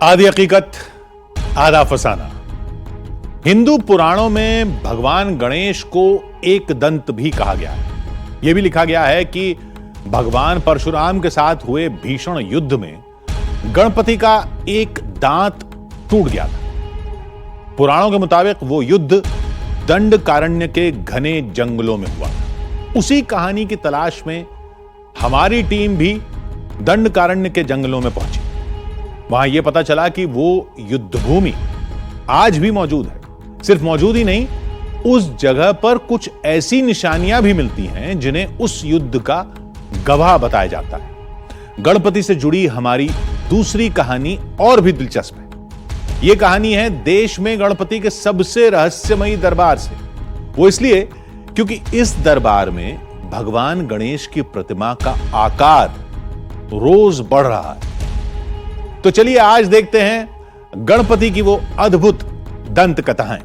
आधी हकीकत आधा फसाना। हिंदू पुराणों में भगवान गणेश को एक दंत भी कहा गया है। यह भी लिखा गया है कि भगवान परशुराम के साथ हुए भीषण युद्ध में गणपति का एक दांत टूट गया था। पुराणों के मुताबिक वो युद्ध दंडकारण्य के घने जंगलों में हुआ। उसी कहानी की तलाश में हमारी टीम भी दंडकारण्य के जंगलों में पहुंची। वहां यह पता चला कि वो युद्ध भूमि आज भी मौजूद है। सिर्फ मौजूद ही नहीं, उस जगह पर कुछ ऐसी निशानियां भी मिलती हैं जिन्हें उस युद्ध का गवाह बताया जाता है। गणपति से जुड़ी हमारी दूसरी कहानी और भी दिलचस्प है। यह कहानी है देश में गणपति के सबसे रहस्यमयी दरबार से। वो इसलिए क्योंकि इस दरबार में भगवान गणेश की प्रतिमा का आकार रोज बढ़ रहा है। तो चलिए आज देखते हैं गणपति की वो अद्भुत दंत कथाएं।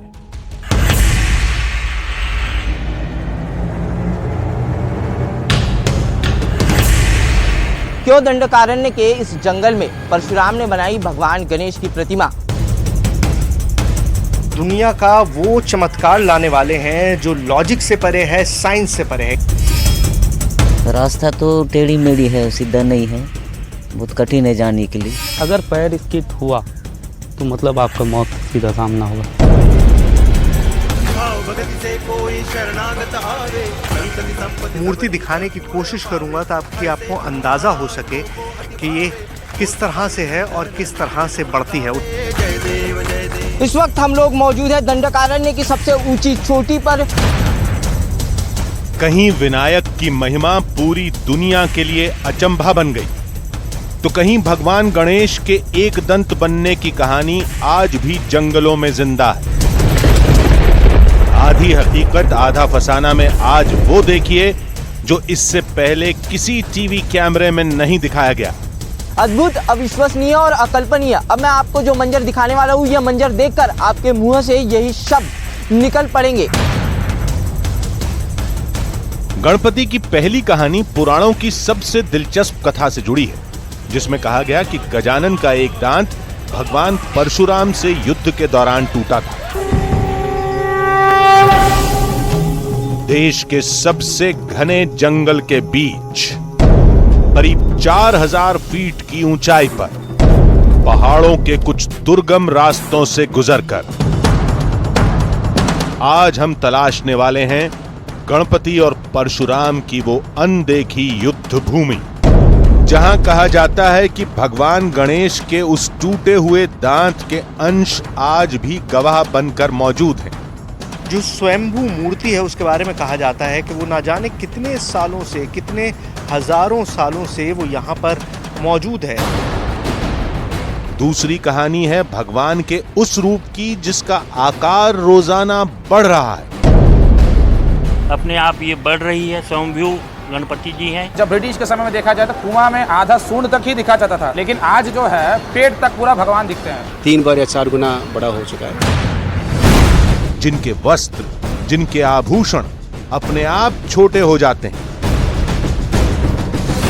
क्यों दंडकारण्य के इस जंगल में परशुराम ने बनाई भगवान गणेश की प्रतिमा? दुनिया का वो चमत्कार लाने वाले हैं जो लॉजिक से परे है, साइंस से परे है। रास्ता तो टेढ़ी मेढ़ी है, सीधा नहीं है, बहुत कठिन है जाने के लिए। अगर पैर स्किट हुआ तो मतलब आपका मौत सीधा सामना होगा। मूर्ति दिखाने की कोशिश करूंगा ताकि आपको अंदाजा हो सके कि ये किस तरह से है और किस तरह से बढ़ती है। इस वक्त हम लोग मौजूद है दंडकारण्य की सबसे ऊंची चोटी पर। कहीं विनायक की महिमा पूरी दुनिया के लिए अचंभा बन गई, तो कहीं भगवान गणेश के एक दंत बनने की कहानी आज भी जंगलों में जिंदा है। आधी हकीकत आधा फसाना में आज वो देखिए जो इससे पहले किसी टीवी कैमरे में नहीं दिखाया गया। अद्भुत, अविश्वसनीय और अकल्पनीय। अब मैं आपको जो मंजर दिखाने वाला हूँ, यह मंजर देखकर आपके मुंह से यही शब्द निकल पड़ेंगे। गणपति की पहली कहानी पुराणों की सबसे दिलचस्प कथा से जुड़ी है, जिसमें कहा गया कि गजानन का एक दांत भगवान परशुराम से युद्ध के दौरान टूटा था। देश के सबसे घने जंगल के बीच करीब 4000 फीट की ऊंचाई पर पहाड़ों के कुछ दुर्गम रास्तों से गुजरकर आज हम तलाशने वाले हैं गणपति और परशुराम की वो अनदेखी युद्ध भूमि, जहां कहा जाता है कि भगवान गणेश के उस टूटे हुए दांत के अंश आज भी गवाह बनकर मौजूद हैं। जो स्वयंभू मूर्ति है उसके बारे में कहा जाता है कि वो ना जाने कितने सालों से, कितने हजारों सालों से वो यहाँ पर मौजूद है। दूसरी कहानी है भगवान के उस रूप की जिसका आकार रोजाना बढ़ रहा है। अपने आप ये बढ़ रही है, स्वयंभू गणपति जी हैं। जब ब्रिटिश के समय में देखा जाए तो कुआं में आधा सूंड तक ही दिखा जाता था, लेकिन आज जो है पेट तक पूरा भगवान दिखते हैं। 3 बार या 4 गुना बड़ा हो चुका है। जिनके वस्त्र, जिनके आभूषण अपने आप छोटे हो जाते हैं।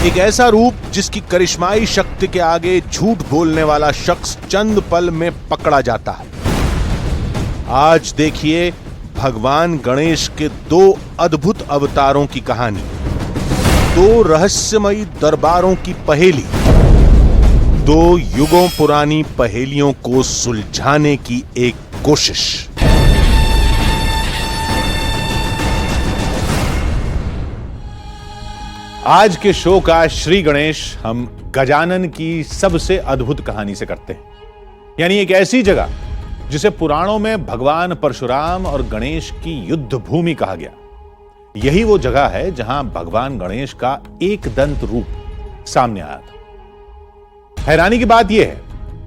एक ऐसा रूप जिसकी करिश्माई शक्ति के आगे झूठ बोलने वाला शख्स चंद पल में पकड़ा जाता है। आज देखिए भगवान गणेश के 2 अद्भुत अवतारों की कहानी, 2 रहस्यमयी दरबारों की पहेली, 2 युगों पुरानी पहेलियों को सुलझाने की एक कोशिश। आज के शो का श्री गणेश हम गजानन की सबसे अद्भुत कहानी से करते हैं, यानी एक ऐसी जगह जिसे पुराणों में भगवान परशुराम और गणेश की युद्ध भूमि कहा गया। यही वो जगह है जहां भगवान गणेश का एक दंत रूप सामने आया था। हैरानी की बात यह है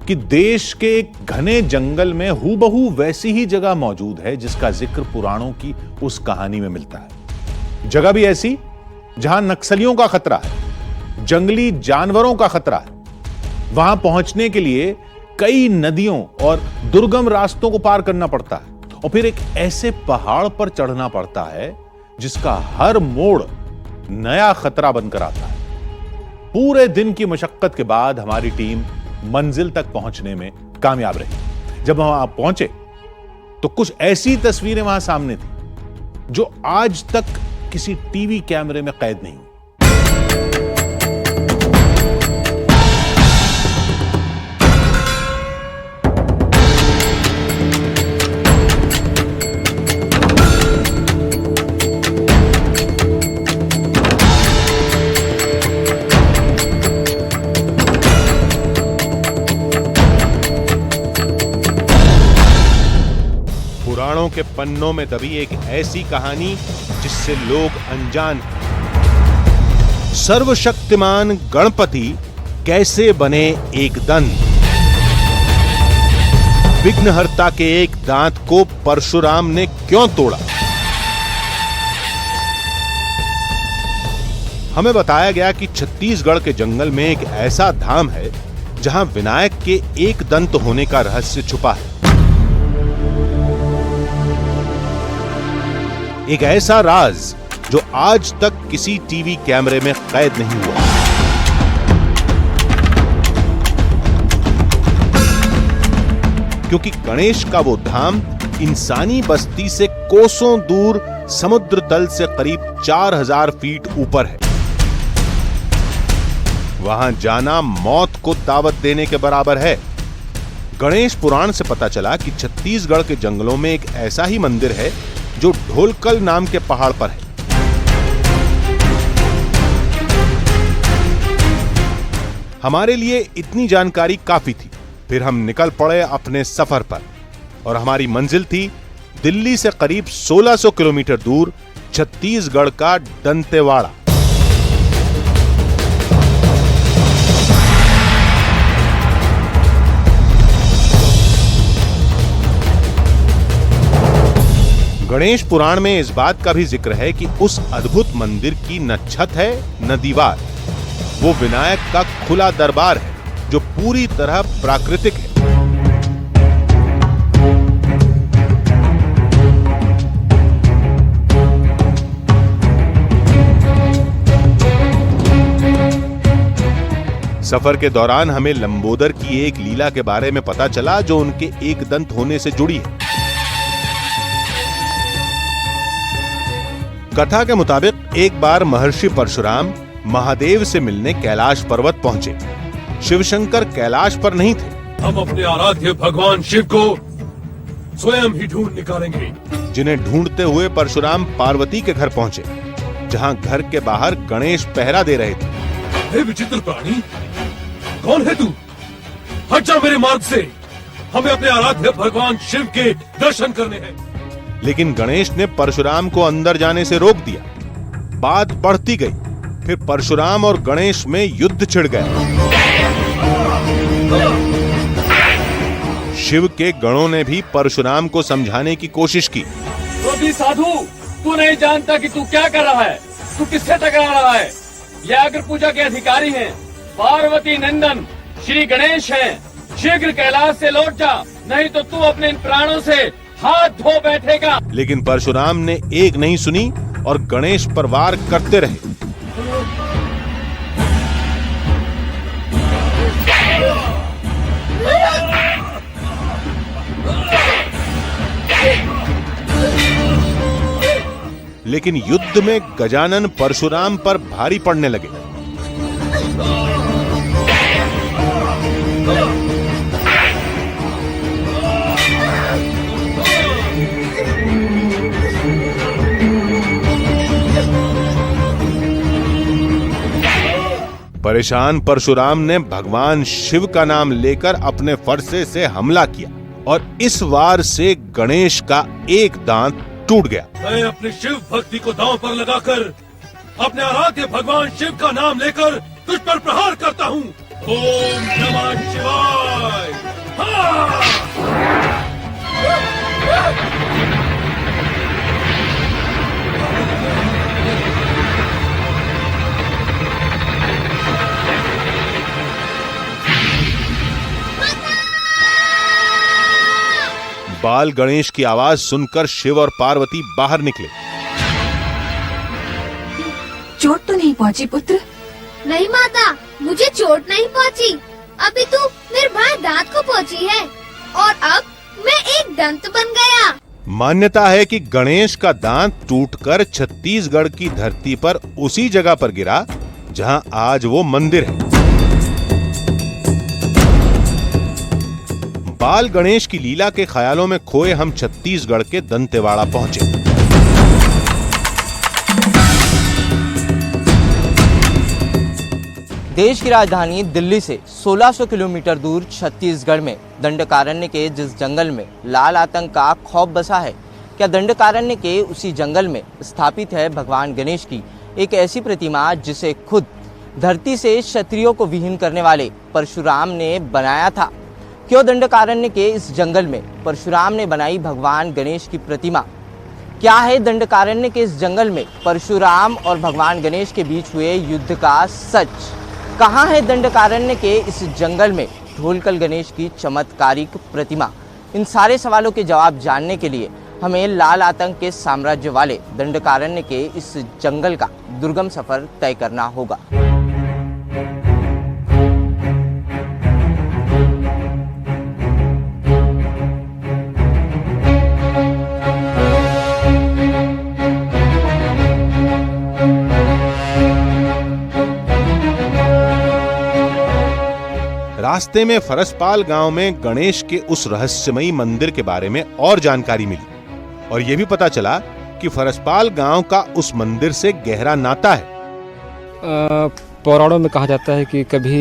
कि देश के एक घने जंगल में हूबहू वैसी ही जगह मौजूद है जिसका जिक्र पुराणों की उस कहानी में मिलता है। जगह भी ऐसी जहां नक्सलियों का खतरा है, जंगली जानवरों का खतरा है। वहां पहुंचने के लिए कई नदियों और दुर्गम रास्तों को पार करना पड़ता है और फिर एक ऐसे पहाड़ पर चढ़ना पड़ता है जिसका हर मोड़ नया खतरा बनकर आता है। पूरे दिन की मशक्कत के बाद हमारी टीम मंजिल तक पहुंचने में कामयाब रहे। जब हम वहां पहुंचे तो कुछ ऐसी तस्वीरें वहां सामने थी जो आज तक किसी टीवी कैमरे में कैद नहीं हुई। पुराणों के पन्नों में दबी एक ऐसी कहानी जिससे लोग अनजान हैं। सर्वशक्तिमान गणपति कैसे बने एक दंत। विघ्नहर्ता के एक दांत को परशुराम ने क्यों तोड़ा। हमें बताया गया कि छत्तीसगढ़ के जंगल में एक ऐसा धाम है जहां विनायक के एक दंत होने का रहस्य छुपा है। एक ऐसा राज जो आज तक किसी टीवी कैमरे में कैद नहीं हुआ। क्योंकि गणेश का वो धाम इंसानी बस्ती से कोसों दूर समुद्र तल से करीब 4000 फीट ऊपर है। वहां जाना मौत को दावत देने के बराबर है। गणेश पुराण से पता चला कि छत्तीसगढ़ के जंगलों में एक ऐसा ही मंदिर है जो ढोलकल नाम के पहाड़ पर है। हमारे लिए इतनी जानकारी काफी थी। फिर हम निकल पड़े अपने सफर पर और हमारी मंजिल थी दिल्ली से करीब 1600 किलोमीटर दूर छत्तीसगढ़ का दंतेवाड़ा। गणेश पुराण में इस बात का भी जिक्र है कि उस अद्भुत मंदिर की न छत है न दीवार। वो विनायक का खुला दरबार है जो पूरी तरह प्राकृतिक है। सफर के दौरान हमें लंबोदर की एक लीला के बारे में पता चला जो उनके एक दंत होने से जुड़ी है। कथा के मुताबिक एक बार महर्षि परशुराम महादेव से मिलने कैलाश पर्वत पहुंचे। शिवशंकर कैलाश पर नहीं थे। हम अपने आराध्य भगवान शिव को स्वयं ही ढूंढ निकालेंगे। जिन्हें ढूंढते हुए परशुराम पार्वती के घर पहुंचे, जहां घर के बाहर गणेश पहरा दे रहे थे। हे विचित्र प्राणी, कौन है तू? हट जा मेरे मार्ग से। हमें अपने आराध्य भगवान शिव के दर्शन करने हैं। लेकिन गणेश ने परशुराम को अंदर जाने से रोक दिया। बात बढ़ती गई। फिर परशुराम और गणेश में युद्ध छिड़ गया। शिव के गणों ने भी परशुराम को समझाने की कोशिश की। तो भी साधु, तू नहीं जानता कि तू क्या कर रहा है, तू किससे टकरा रहा है। यह अग्र पूजा के अधिकारी हैं, पार्वती नंदन श्री गणेश हैं। शीघ्र कैलाश से लौट जा, नहीं तो तू अपने इन प्राणों से हाथ धो बैठेगा। लेकिन परशुराम ने एक नहीं सुनी और गणेश पर वार करते रहे। लेकिन युद्ध में गजानन परशुराम पर भारी पड़ने लगे। परेशान परशुराम ने भगवान शिव का नाम लेकर अपने फरसे से हमला किया और इस वार से गणेश का एक दांत टूट गया। मैं अपनी शिव भक्ति को दांव पर लगाकर अपने आराध्य भगवान शिव का नाम लेकर तुझ पर प्रहार करता हूँ। ओम नमः शिवाय। बाल गणेश की आवाज सुनकर शिव और पार्वती बाहर निकले। चोट तो नहीं पहुंची पुत्र? नहीं माता, मुझे चोट नहीं पहुंची। अभी तू मेरे भाई दांत को पहुंची है और अब मैं एक दंत बन गया। मान्यता है कि गणेश का दांत टूटकर छत्तीसगढ़ की धरती पर उसी जगह पर गिरा जहां आज वो मंदिर है। बाल गणेश की लीला के ख्यालों में खोए हम छत्तीसगढ़ के दंतेवाड़ा पहुंचे। देश की राजधानी दिल्ली से 1600 किलोमीटर दूर छत्तीसगढ़ में दंडकारण्य के जिस जंगल में लाल आतंक का खौफ बसा है, क्या दंडकारण्य के उसी जंगल में स्थापित है भगवान गणेश की एक ऐसी प्रतिमा जिसे खुद धरती से क्षत्रियों को विहीन करने वाले परशुराम ने बनाया था? क्यों दंडकारण्य के इस जंगल में परशुराम ने बनाई भगवान गणेश की प्रतिमा? क्या है दंडकारण्य के इस जंगल में परशुराम और भगवान गणेश के बीच हुए युद्ध का सच? कहाँ है दंडकारण्य के इस जंगल में ढोलकल गणेश की चमत्कारिक प्रतिमा? इन सारे सवालों के जवाब जानने के लिए हमें लाल आतंक के साम्राज्य वाले दंडकारण्य के इस जंगल का दुर्गम सफर तय करना होगा। रास्ते में फरसपाल गांव में गणेश के उस रहस्यमयी मंदिर के बारे में और जानकारी मिली और यह भी पता चला कि फरसपाल गांव का उस मंदिर से गहरा नाता है। पुराणों में कहा जाता है कि कभी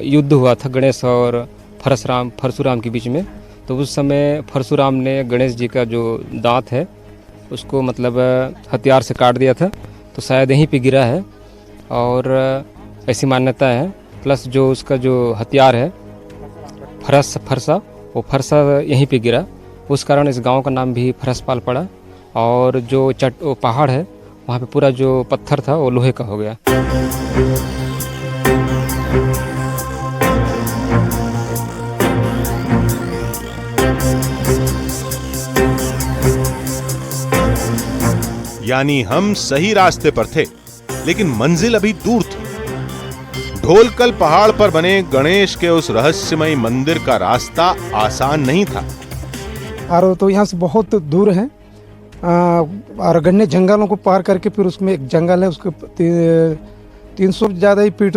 युद्ध हुआ था गणेश और परशुराम के बीच में, तो उस समय परशुराम ने गणेश जी का जो दांत है उसको मतलब हथियार से काट दिया था, तो शायद यहीं पे गिरा है और ऐसी मान्यता है। प्लस जो उसका जो हथियार है फरसा वो फरसा यहीं पे गिरा, उस कारण इस गांव का नाम भी फरसपाल पड़ा। और जो वो पहाड़ है वहाँ पे पूरा जो पत्थर था वो लोहे का हो गया। यानी हम सही रास्ते पर थे, लेकिन मंजिल अभी दूर थी। ढोलकल पहाड़ पर बने गणेश के उस रहस्यमय मंदिर का रास्ता आसान नहीं था। और तो यहाँ से बहुत दूर है और घने जंगलों को पार करके फिर उसमें एक जंगल है, उसके 300 ज्यादा ही फीट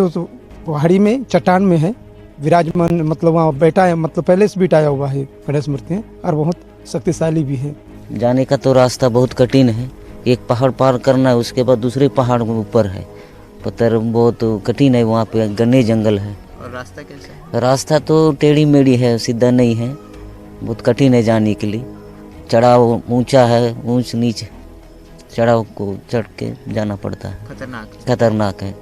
पहाड़ी में चट्टान में है विराजमान, मतलब वहाँ बैठा है, मतलब पहले से बिठाया हुआ है गणेश मूर्ति है और बहुत शक्तिशाली भी है। जाने का तो रास्ता बहुत कठिन है, एक पहाड़ पार करना है, उसके बाद दूसरे पहाड़ के ऊपर है, पत्थर बहुत कठिन है, वहाँ पे घने जंगल है। और रास्ता कैसा है? रास्ता तो टेढ़ी मेढ़ी है, सीधा नहीं है, बहुत कठिन है जाने के लिए। चढ़ाव ऊंचा है, ऊंच नीच चढ़ाव को चढ़ के जाना पड़ता है, खतरनाक है।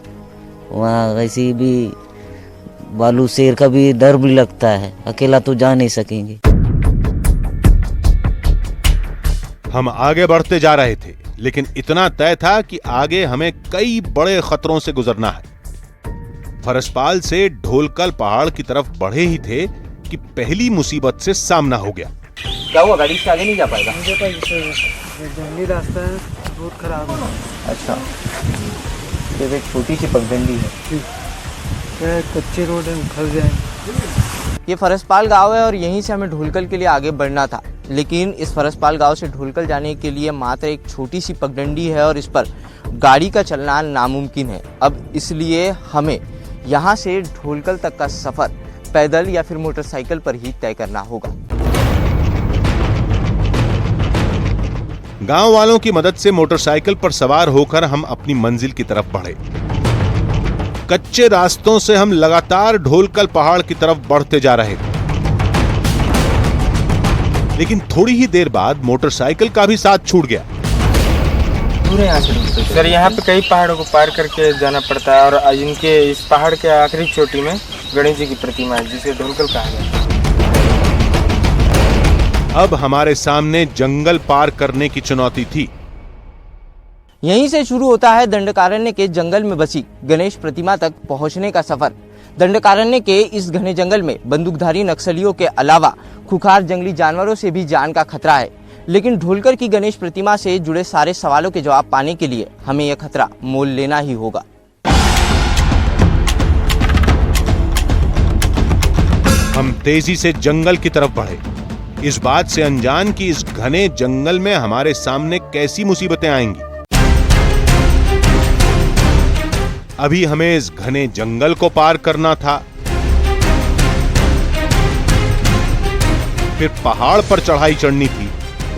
वहाँ ऐसी भी बालू शेर का भी डर भी लगता है, अकेला तो जा नहीं सकेंगे। हम आगे बढ़ते जा रहे थे, लेकिन इतना तय था कि आगे हमें कई बड़े खतरों से गुजरना है। फरसपाल से ढोलकल पहाड़ की तरफ बढ़े ही थे कि पहली मुसीबत से सामना हो गया। क्या हुआ, गाड़ी से आगे नहीं जा पाएगा? जंगली रास्ता है, बहुत खराब है। अच्छा, ये एक छोटी सी पगडंडी है, कच्चे रोड है, फंस जाए। ये फरसपाल गांव है और यहीं से हमें ढोलकल के लिए आगे बढ़ना था, लेकिन इस फरसपाल गांव से ढोलकल जाने के लिए मात्र एक छोटी सी पगडंडी है और इस पर गाड़ी का चलना नामुमकिन है। अब इसलिए हमें यहाँ से ढोलकल तक का सफर पैदल या फिर मोटरसाइकिल पर ही तय करना होगा। गांव वालों की मदद से मोटरसाइकिल पर सवार होकर हम अपनी मंजिल की तरफ बढ़े। कच्चे रास्तों से हम लगातार ढोलकल पहाड़ की तरफ बढ़ते जा रहे थे, लेकिन थोड़ी ही देर बाद मोटरसाइकिल का भी साथ छूट गया। सर, यहाँ पे कई पहाड़ों को पार करके जाना पड़ता है और इनके इस पहाड़ के आखिरी चोटी में गणेश जी की प्रतिमा है, जिसे ढोलकल कहा गया है। अब हमारे सामने जंगल पार करने की चुनौती थी। यहीं से शुरू होता है दंडकारण्य के जंगल में बसी गणेश प्रतिमा तक पहुंचने का सफर। दंडकारण्य के इस घने जंगल में बंदूकधारी नक्सलियों के अलावा खुखार जंगली जानवरों से भी जान का खतरा है, लेकिन ढोलकर की गणेश प्रतिमा से जुड़े सारे सवालों के जवाब पाने के लिए हमें यह खतरा मोल लेना ही होगा। हम तेजी से जंगल की तरफ बढ़े, इस बात से अनजान कि इस घने जंगल में हमारे सामने कैसी मुसीबतें आएंगी। अभी हमें इस घने जंगल को पार करना था, फिर पहाड़ पर चढ़ाई चढ़नी थी,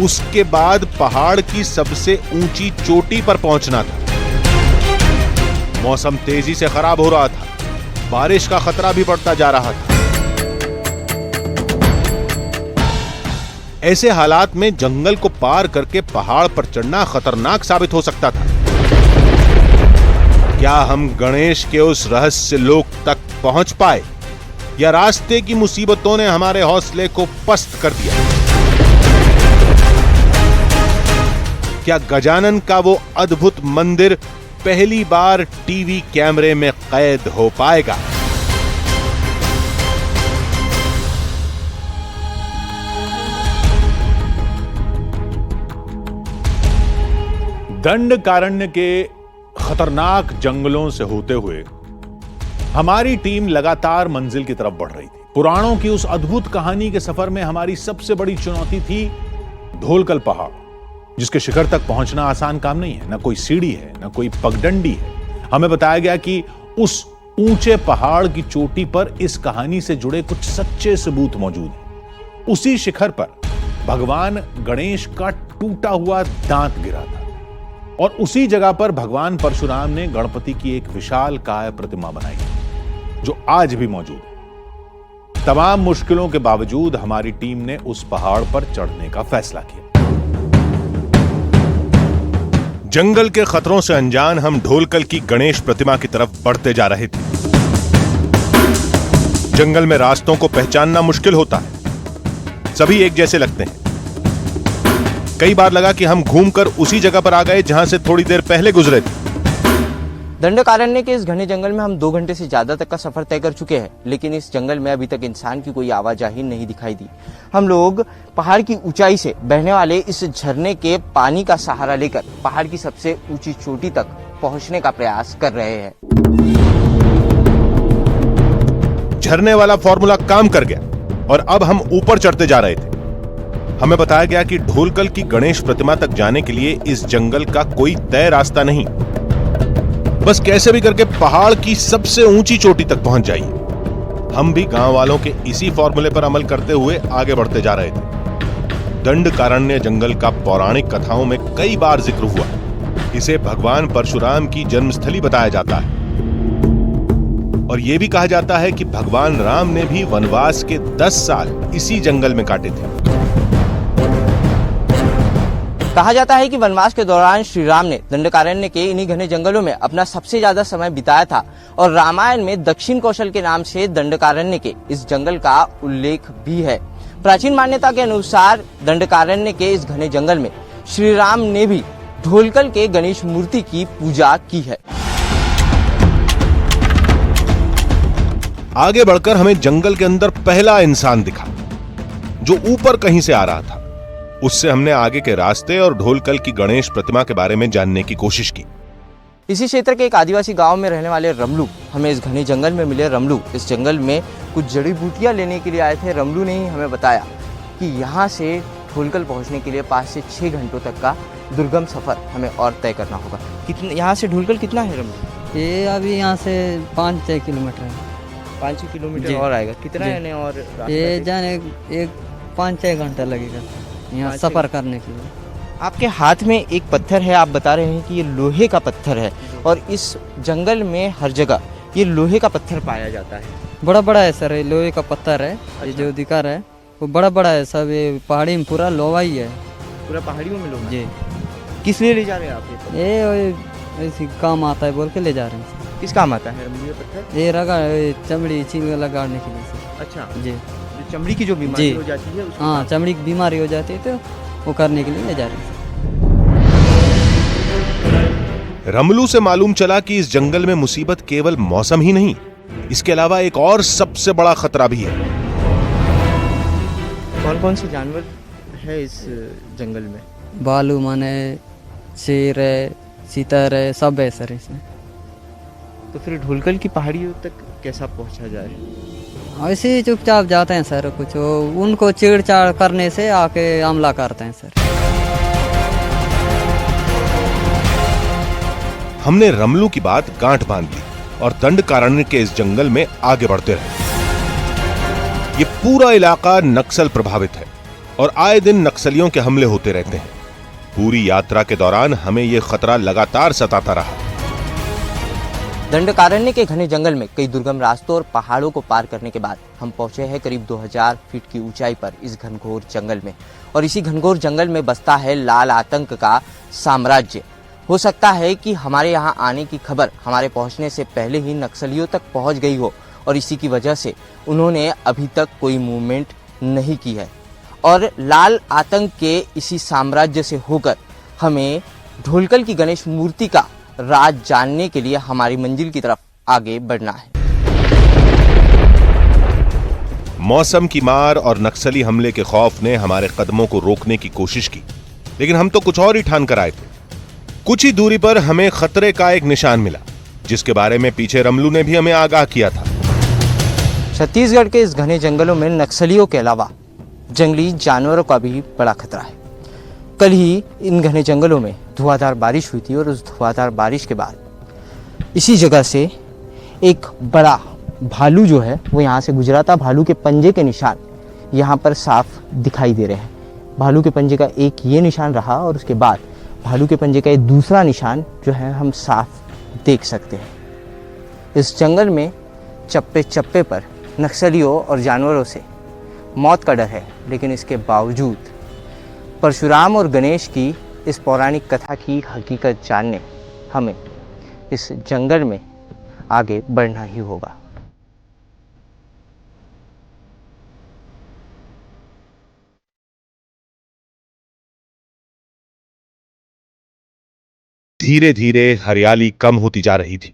उसके बाद पहाड़ की सबसे ऊंची चोटी पर पहुंचना था। मौसम तेजी से खराब हो रहा था, बारिश का खतरा भी बढ़ता जा रहा था। ऐसे हालात में जंगल को पार करके पहाड़ पर चढ़ना खतरनाक साबित हो सकता था। क्या हम गणेश के उस रहस्य लोक तक पहुंच पाए, या रास्ते की मुसीबतों ने हमारे हौसले को पस्त कर दिया? क्या गजानन का वो अद्भुत मंदिर पहली बार टीवी कैमरे में कैद हो पाएगा? दंडकारण्य के खतरनाक जंगलों से होते हुए हमारी टीम लगातार मंजिल की तरफ बढ़ रही थी। पुराणों की उस अद्भुत कहानी के सफर में हमारी सबसे बड़ी चुनौती थी ढोलकल पहाड़, जिसके शिखर तक पहुंचना आसान काम नहीं है। न कोई सीढ़ी है, न कोई पगडंडी है। हमें बताया गया कि उस ऊंचे पहाड़ की चोटी पर इस कहानी से जुड़े कुछ सच्चे सबूत मौजूद हैं। उसी शिखर पर भगवान गणेश का टूटा हुआ दांत गिरा था, और उसी जगह पर भगवान परशुराम ने गणपति की एक विशाल काय प्रतिमा बनाई, जो आज भी मौजूद है। तमाम मुश्किलों के बावजूद हमारी टीम ने उस पहाड़ पर चढ़ने का फैसला किया। जंगल के खतरों से अनजान हम ढोलकल की गणेश प्रतिमा की तरफ बढ़ते जा रहे थे। जंगल में रास्तों को पहचानना मुश्किल होता है, सभी एक जैसे लगते हैं। कई बार लगा कि हम घूमकर उसी जगह पर आ गए जहां से थोड़ी देर पहले गुजरे थे। दंडकारण्य के इस घने जंगल में हम 2 घंटे से ज्यादा तक का सफर तय कर चुके हैं, लेकिन इस जंगल में अभी तक इंसान की कोई आवाजाही नहीं दिखाई दी। हम लोग पहाड़ की ऊंचाई से बहने वाले इस झरने के पानी का सहारा लेकर पहाड़ की सबसे ऊंची चोटी तक पहुंचने का प्रयास कर रहे हैं। झरने वाला फॉर्मूला काम कर गया और अब हम ऊपर चढ़ते जा रहे थे। हमें बताया गया कि ढोलकल की गणेश प्रतिमा तक जाने के लिए इस जंगल का कोई तय रास्ता नहीं, बस कैसे भी करके पहाड़ की सबसे ऊंची चोटी तक पहुंच जाइए। हम भी गांव वालों के इसी फॉर्मूले पर अमल करते हुए आगे बढ़ते जा रहे थे। दंडकारण्य जंगल का पौराणिक कथाओं में कई बार जिक्र हुआ। इसे भगवान परशुराम की जन्मस्थली बताया जाता है, और यह भी कहा जाता है कि भगवान राम ने भी वनवास के 10 साल इसी जंगल में काटे थे। कहा जाता है कि वनवास के दौरान श्री राम ने दंडकारण्य के इन्हीं घने जंगलों में अपना सबसे ज्यादा समय बिताया था, और रामायण में दक्षिण कौशल के नाम से दंडकारण्य के इस जंगल का उल्लेख भी है। प्राचीन मान्यता के अनुसार दंडकारण्य के इस घने जंगल में श्री राम ने भी ढोलकल के गणेश मूर्ति की पूजा की है। आगे बढ़कर हमें जंगल के अंदर पहला इंसान दिखा, जो ऊपर कहीं से आ रहा था। उससे हमने आगे के रास्ते और ढोलकल की गणेश प्रतिमा के बारे में जानने की कोशिश की। इसी क्षेत्र के एक आदिवासी गांव में रहने वाले रमलू हमें इस घने जंगल में मिले। रमलू इस जंगल में कुछ जड़ी बूटियां लेने के लिए आए थे। रमलू ने ही हमें बताया कि यहाँ से ढोलकल पहुँचने के लिए 5 से 6 घंटों तक का दुर्गम सफर हमें और तय करना होगा। कितने यहाँ से ढोलकल कितना है रमलू? ये अभी यहाँ से 5-6 किलोमीटर है। 5 किलोमीटर और आएगा। कितना है और ये जाने एक 5-6 घंटा लगेगा यहाँ सफर करने के लिए। आपके हाथ में एक पत्थर है, आप बता रहे हैं कि ये लोहे का पत्थर है, और इस जंगल में हर जगह ये लोहे का पत्थर पाया जाता है। बड़ा बड़ा है सर, ये लोहे का पत्थर है। ये जो दिखा रहा है वो बड़ा बड़ा है सब। ये पहाड़ी में पूरा लोहा ही है, पूरा पहाड़ियों में लोहा। जी। किस लिए ले जा रहे हैं आप ये ऐसी काम आता है बोल के ले जा रहे हैं। किस काम आता है ये पत्थर? ये चमड़ी चीन लगाने के लिए। अच्छा जी। चमड़ी की जो बीमारी हो जाती है, हाँ चमड़ी की बीमारी हो जाती है तो वो करने के लिए ले जा रहे हैं। रमलू से मालूम चला कि इस जंगल में मुसीबत केवल मौसम ही नहीं, इसके अलावा एक और सबसे बड़ा खतरा भी है। कौन कौन से जानवर है इस जंगल में? भालू माने, शेर है, चीतर है, सब है सर इसमें। तो फिर ढोलकल की पहाड़ियों तक कैसा पहुंचा जाए? ऐसे ही चुपचाप जाते हैं सर, कुछ उनको छेड़छाड़ करने से आके हमला करते हैं सर। हमने रमलू की बात गांठ बांध ली और दंडकारण्य के इस जंगल में आगे बढ़ते रहे। ये पूरा इलाका नक्सल प्रभावित है और आए दिन नक्सलियों के हमले होते रहते हैं। पूरी यात्रा के दौरान हमें यह खतरा लगातार सताता रहा। दंडकारण्य के घने जंगल में कई दुर्गम रास्तों और पहाड़ों को पार करने के बाद हम पहुंचे हैं करीब 2000 फीट की ऊंचाई पर इस घनघोर जंगल में, और इसी घनघोर जंगल में बसता है लाल आतंक का साम्राज्य। हो सकता है कि हमारे यहाँ आने की खबर हमारे पहुंचने से पहले ही नक्सलियों तक पहुंच गई हो और इसी की वजह से उन्होंने अभी तक कोई मूवमेंट नहीं की है। और लाल आतंक के इसी साम्राज्य से होकर हमें ढोलकल की गणेश मूर्ति का राज जानने के लिए हमारी मंजिल की तरफ आगे बढ़ना है। मौसम की मार और नक्सली हमले के खौफ ने हमारे कदमों को रोकने की कोशिश की, लेकिन हम तो कुछ और ही ठान कर आए थे। कुछ ही दूरी पर हमें खतरे का एक निशान मिला, जिसके बारे में पीछे रमलू ने भी हमें आगाह किया था। छत्तीसगढ़ के इस घने जंगलों में नक्सलियों के अलावा जंगली जानवरों का भी बड़ा खतरा है। कल ही इन घने जंगलों में धुआंधार बारिश हुई थी और उस धुआंधार बारिश के बाद इसी जगह से एक बड़ा भालू जो है वो यहाँ से गुजरा था। भालू के पंजे के निशान यहाँ पर साफ दिखाई दे रहे हैं। भालू के पंजे का एक ये निशान रहा और उसके बाद भालू के पंजे का एक दूसरा निशान जो है हम साफ देख सकते हैं। इस जंगल में चप्पे चप्पे पर नक्सलियों और जानवरों से मौत का डर है, लेकिन इसके बावजूद परशुराम और गणेश की इस पौराणिक कथा की हकीकत जानने हमें इस जंगल में आगे बढ़ना ही होगा। धीरे धीरे हरियाली कम होती जा रही थी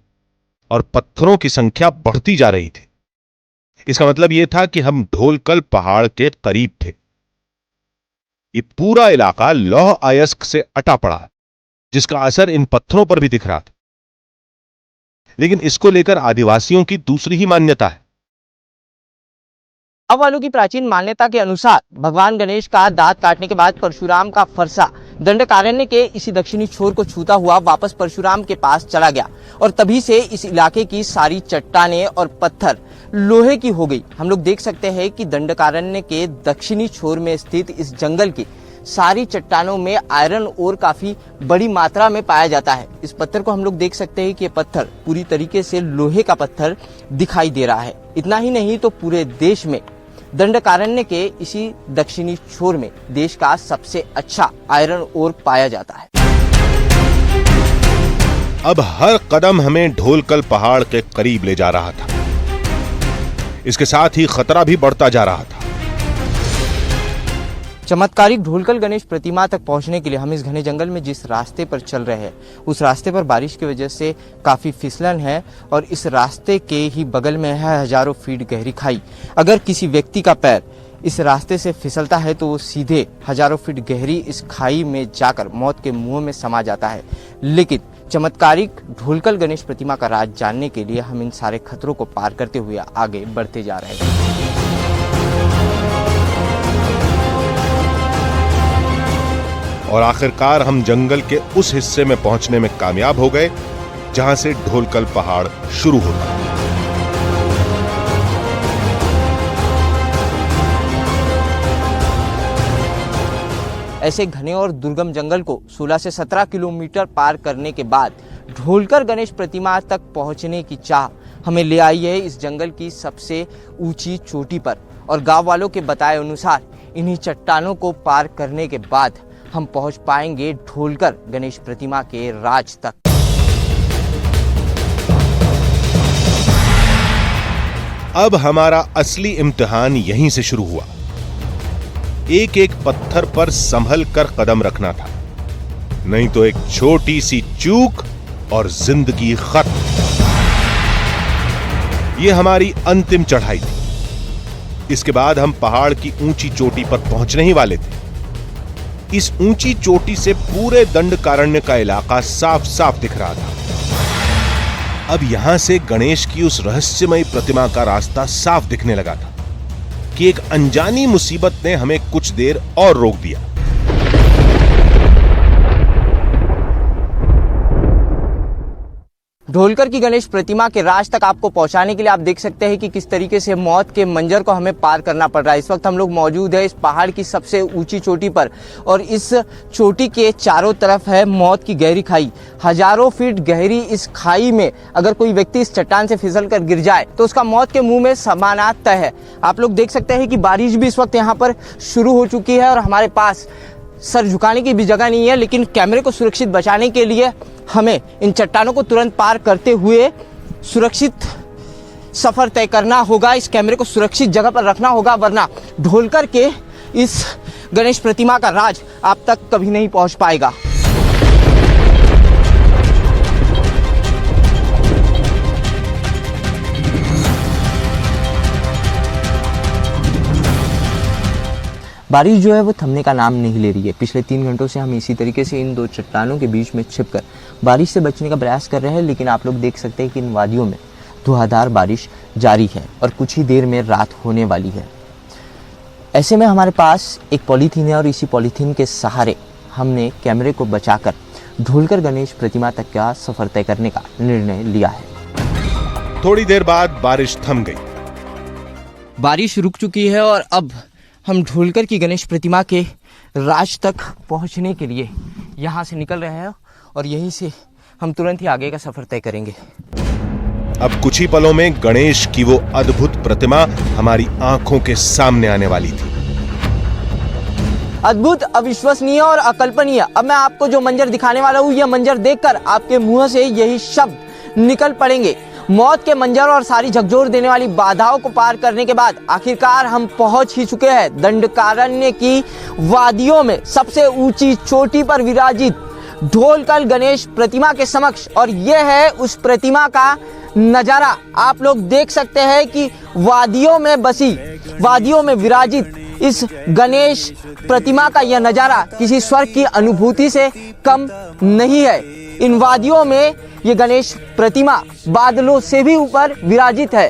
और पत्थरों की संख्या बढ़ती जा रही थी। इसका मतलब यह था कि हम ढोलकल पहाड़ के करीब थे। ये पूरा इलाका लौह अयस्क से अटा पड़ा है, जिसका असर इन पत्थरों पर भी दिख रहा था। लेकिन इसको लेकर आदिवासियों की दूसरी ही मान्यता है। गाँव वालों की प्राचीन मान्यता के अनुसार भगवान गणेश का दांत काटने के बाद परशुराम का फरसा दंडकारण्य के इसी दक्षिणी छोर को छूता हुआ वापस परशुराम के पास चला गया और तभी से इस इलाके की सारी चट्टानें और पत्थर लोहे की हो गई। हम लोग देख सकते हैं कि दंडकारण्य के दक्षिणी छोर में स्थित इस जंगल की सारी चट्टानों में आयरन ओर काफी बड़ी मात्रा में पाया जाता है। इस पत्थर को हम लोग देख सकते हैं कि ये पत्थर पूरी तरीके से लोहे का पत्थर दिखाई दे रहा है। इतना ही नहीं तो पूरे देश में दंडकारण्य के इसी दक्षिणी छोर में देश का सबसे अच्छा आयरन ओर पाया जाता है। अब हर कदम हमें ढोलकल पहाड़ के करीब ले जा रहा था। इसके साथ ही खतरा भी बढ़ता जा रहा था। चमत्कारिक ढोलकल गणेश प्रतिमा तक पहुंचने के लिए हम इस घने जंगल में जिस रास्ते पर चल रहे हैं, उस रास्ते पर बारिश की वजह से काफी फिसलन है और इस रास्ते के ही बगल में है हजारों फीट गहरी खाई। अगर किसी व्यक्ति का पैर इस रास्ते से फिसलता है तो वो सीधे हजारों फीट गहरी इस खाई में जाकर मौत के मुंह में समा जाता है। लेकिन चमत्कारिक ढोलकल गणेश प्रतिमा का राज जानने के लिए हम इन सारे खतरों को पार करते हुए आगे बढ़ते जा रहे हैं। और आखिरकार हम जंगल के उस हिस्से में पहुंचने में कामयाब हो गए जहां से ढोलकल पहाड़ शुरू होता है। ऐसे घने और दुर्गम जंगल को 16 से 17 किलोमीटर पार करने के बाद ढोलकल गणेश प्रतिमा तक पहुंचने की चाह हमें ले आई है इस जंगल की सबसे ऊंची चोटी पर। और गांव वालों के बताए अनुसार इन्हीं चट्टानों को पार करने के बाद हम पहुंच पाएंगे ढोलकल गणेश प्रतिमा के राज तक। अब हमारा असली इम्तिहान यहीं से शुरू हुआ। एक एक पत्थर पर संभल कर कदम रखना था, नहीं तो एक छोटी सी चूक और जिंदगी खत्म। यह हमारी अंतिम चढ़ाई थी। इसके बाद हम पहाड़ की ऊंची चोटी पर पहुंचने ही वाले थे। इस ऊंची चोटी से पूरे दंडकारण्य का इलाका साफ साफ दिख रहा था। अब यहां से गणेश की उस रहस्यमयी प्रतिमा का रास्ता साफ दिखने लगा था कि एक अनजानी मुसीबत ने हमें कुछ देर और रोक दिया। ढोलकर की गणेश प्रतिमा के राज तक आपको पहुंचाने के लिए आप देख सकते हैं कि किस तरीके से मौत के मंजर को हमें पार करना पड़ रहा है। इस वक्त हम लोग मौजूद है इस पहाड़ की सबसे ऊंची चोटी पर और इस चोटी के चारों तरफ है मौत की गहरी खाई। हजारों फीट गहरी इस खाई में अगर कोई व्यक्ति इस चट्टान से फिसल कर गिर जाए तो उसका मौत के मुंह में समानात तय है। आप लोग देख सकते हैं कि बारिश भी इस वक्त यहाँ पर शुरू हो चुकी है और हमारे पास सर झुकाने की भी जगह नहीं है, लेकिन कैमरे को सुरक्षित बचाने के लिए हमें इन चट्टानों को तुरंत पार करते हुए सुरक्षित सफर तय करना होगा। इस कैमरे को सुरक्षित जगह पर रखना होगा, वरना ढोलकर के इस गणेश प्रतिमा का राज आप तक कभी नहीं पहुंच पाएगा। बारिश जो है वो थमने का नाम नहीं ले रही है। पिछले 3 घंटों से हम इसी तरीके से इन दो चट्टानों के बीच में छिपकर बारिश से बचने का प्रयास कर रहे हैं, लेकिन आप लोग देख सकते हैं कि इन वादियों में धुआंधार बारिश जारी है और कुछ ही देर में रात होने वाली है। ऐसे में हमारे पास एक पॉलीथीन है और इसी पॉलीथीन के सहारे हमने कैमरे को बचाकर ढोलकर गणेश प्रतिमा तक का सफर तय करने का निर्णय लिया है। थोड़ी देर बाद बारिश थम गई। बारिश रुक चुकी है और अब हम ढोलकर की गणेश प्रतिमा के राज तक पहुंचने के लिए यहाँ से निकल रहे हैं और यहीं से हम तुरंत ही आगे का सफर तय करेंगे। अब कुछ ही पलों में गणेश की वो अद्भुत प्रतिमा हमारी आंखों के सामने आने वाली थी। अद्भुत, अविश्वसनीय और अकल्पनीय। अब मैं आपको जो मंजर दिखाने वाला हूँ, यह मंजर देखकर आपके मुंह से यही शब्द निकल पड़ेंगे। मौत के मंजर और सारी झकझोर देने वाली बाधाओं को पार करने के बाद आखिरकार हम पहुंच ही चुके हैं दंडकारण्य की वादियों में सबसे ऊंची चोटी पर विराजित ढोलकर गणेश प्रतिमा के समक्ष। और यह है उस प्रतिमा का नजारा। आप लोग देख सकते हैं कि वादियों में बसी, वादियों में विराजित इस गणेश प्रतिमा का यह नजारा किसी स्वर्ग की अनुभूति से कम नहीं है। इन वादियों में ये गणेश प्रतिमा बादलों से भी ऊपर विराजित है।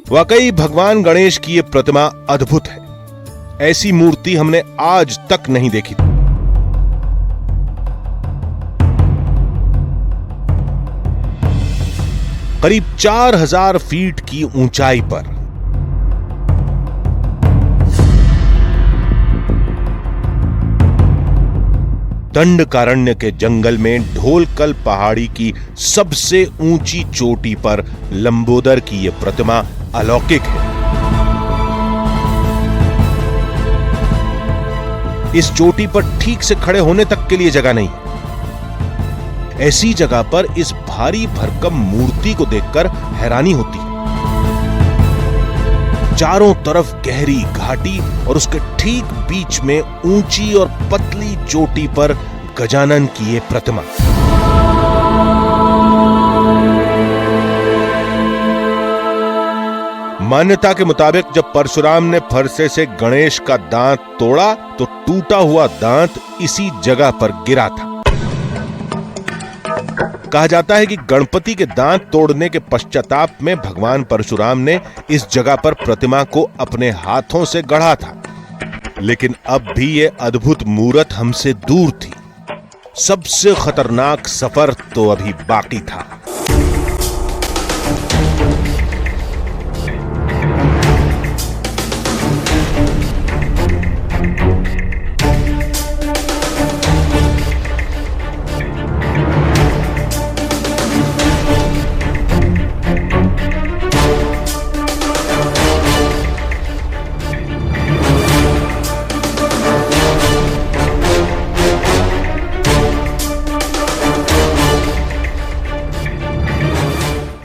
वाकई भगवान गणेश की ये प्रतिमा अद्भुत है। ऐसी मूर्ति हमने आज तक नहीं देखी थी। करीब 4000 फीट की ऊंचाई पर दंडकारण्य के जंगल में ढोलकल पहाड़ी की सबसे ऊंची चोटी पर लंबोदर की यह प्रतिमा अलौकिक है। इस चोटी पर ठीक से खड़े होने तक के लिए जगह नहीं है। ऐसी जगह पर इस भारी भरकम मूर्ति को देखकर हैरानी होती है। चारों तरफ गहरी घाटी और उसके ठीक बीच में ऊंची और पतली चोटी पर गजानन की ये प्रतिमा। मान्यता के मुताबिक जब परशुराम ने फरसे से गणेश का दांत तोड़ा तो टूटा हुआ दांत इसी जगह पर गिरा था। कहा जाता है कि गणपति के दांत तोड़ने के पश्चाताप में भगवान परशुराम ने इस जगह पर प्रतिमा को अपने हाथों से गढ़ा था। लेकिन अब भी यह अद्भुत मूरत हमसे दूर थी। सबसे खतरनाक सफर तो अभी बाकी था।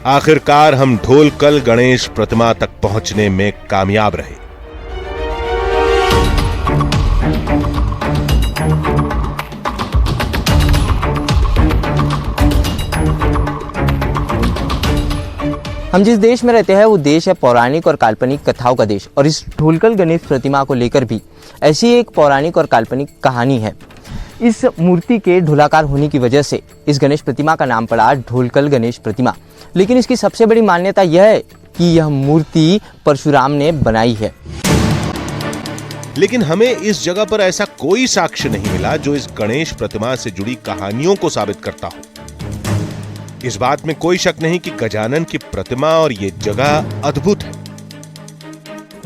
आखिरकार हम ढोलकल गणेश प्रतिमा तक पहुंचने में कामयाब रहे। हम जिस देश में रहते हैं वो देश है पौराणिक और काल्पनिक कथाओं का देश, और इस ढोलकल गणेश प्रतिमा को लेकर भी ऐसी एक पौराणिक और काल्पनिक कहानी है। इस मूर्ति के ढोलाकार होने की वजह से इस गणेश प्रतिमा का नाम पड़ा ढोलकल गणेश प्रतिमा। लेकिन इसकी सबसे बड़ी मान्यता यह है कि यह मूर्ति परशुराम ने बनाई है। लेकिन हमें इस जगह पर ऐसा कोई साक्ष्य नहीं मिला जो इस गणेश प्रतिमा से जुड़ी कहानियों को साबित करता हो। इस बात में कोई शक नहीं कि गजानन की प्रतिमा और ये जगह अद्भुत है।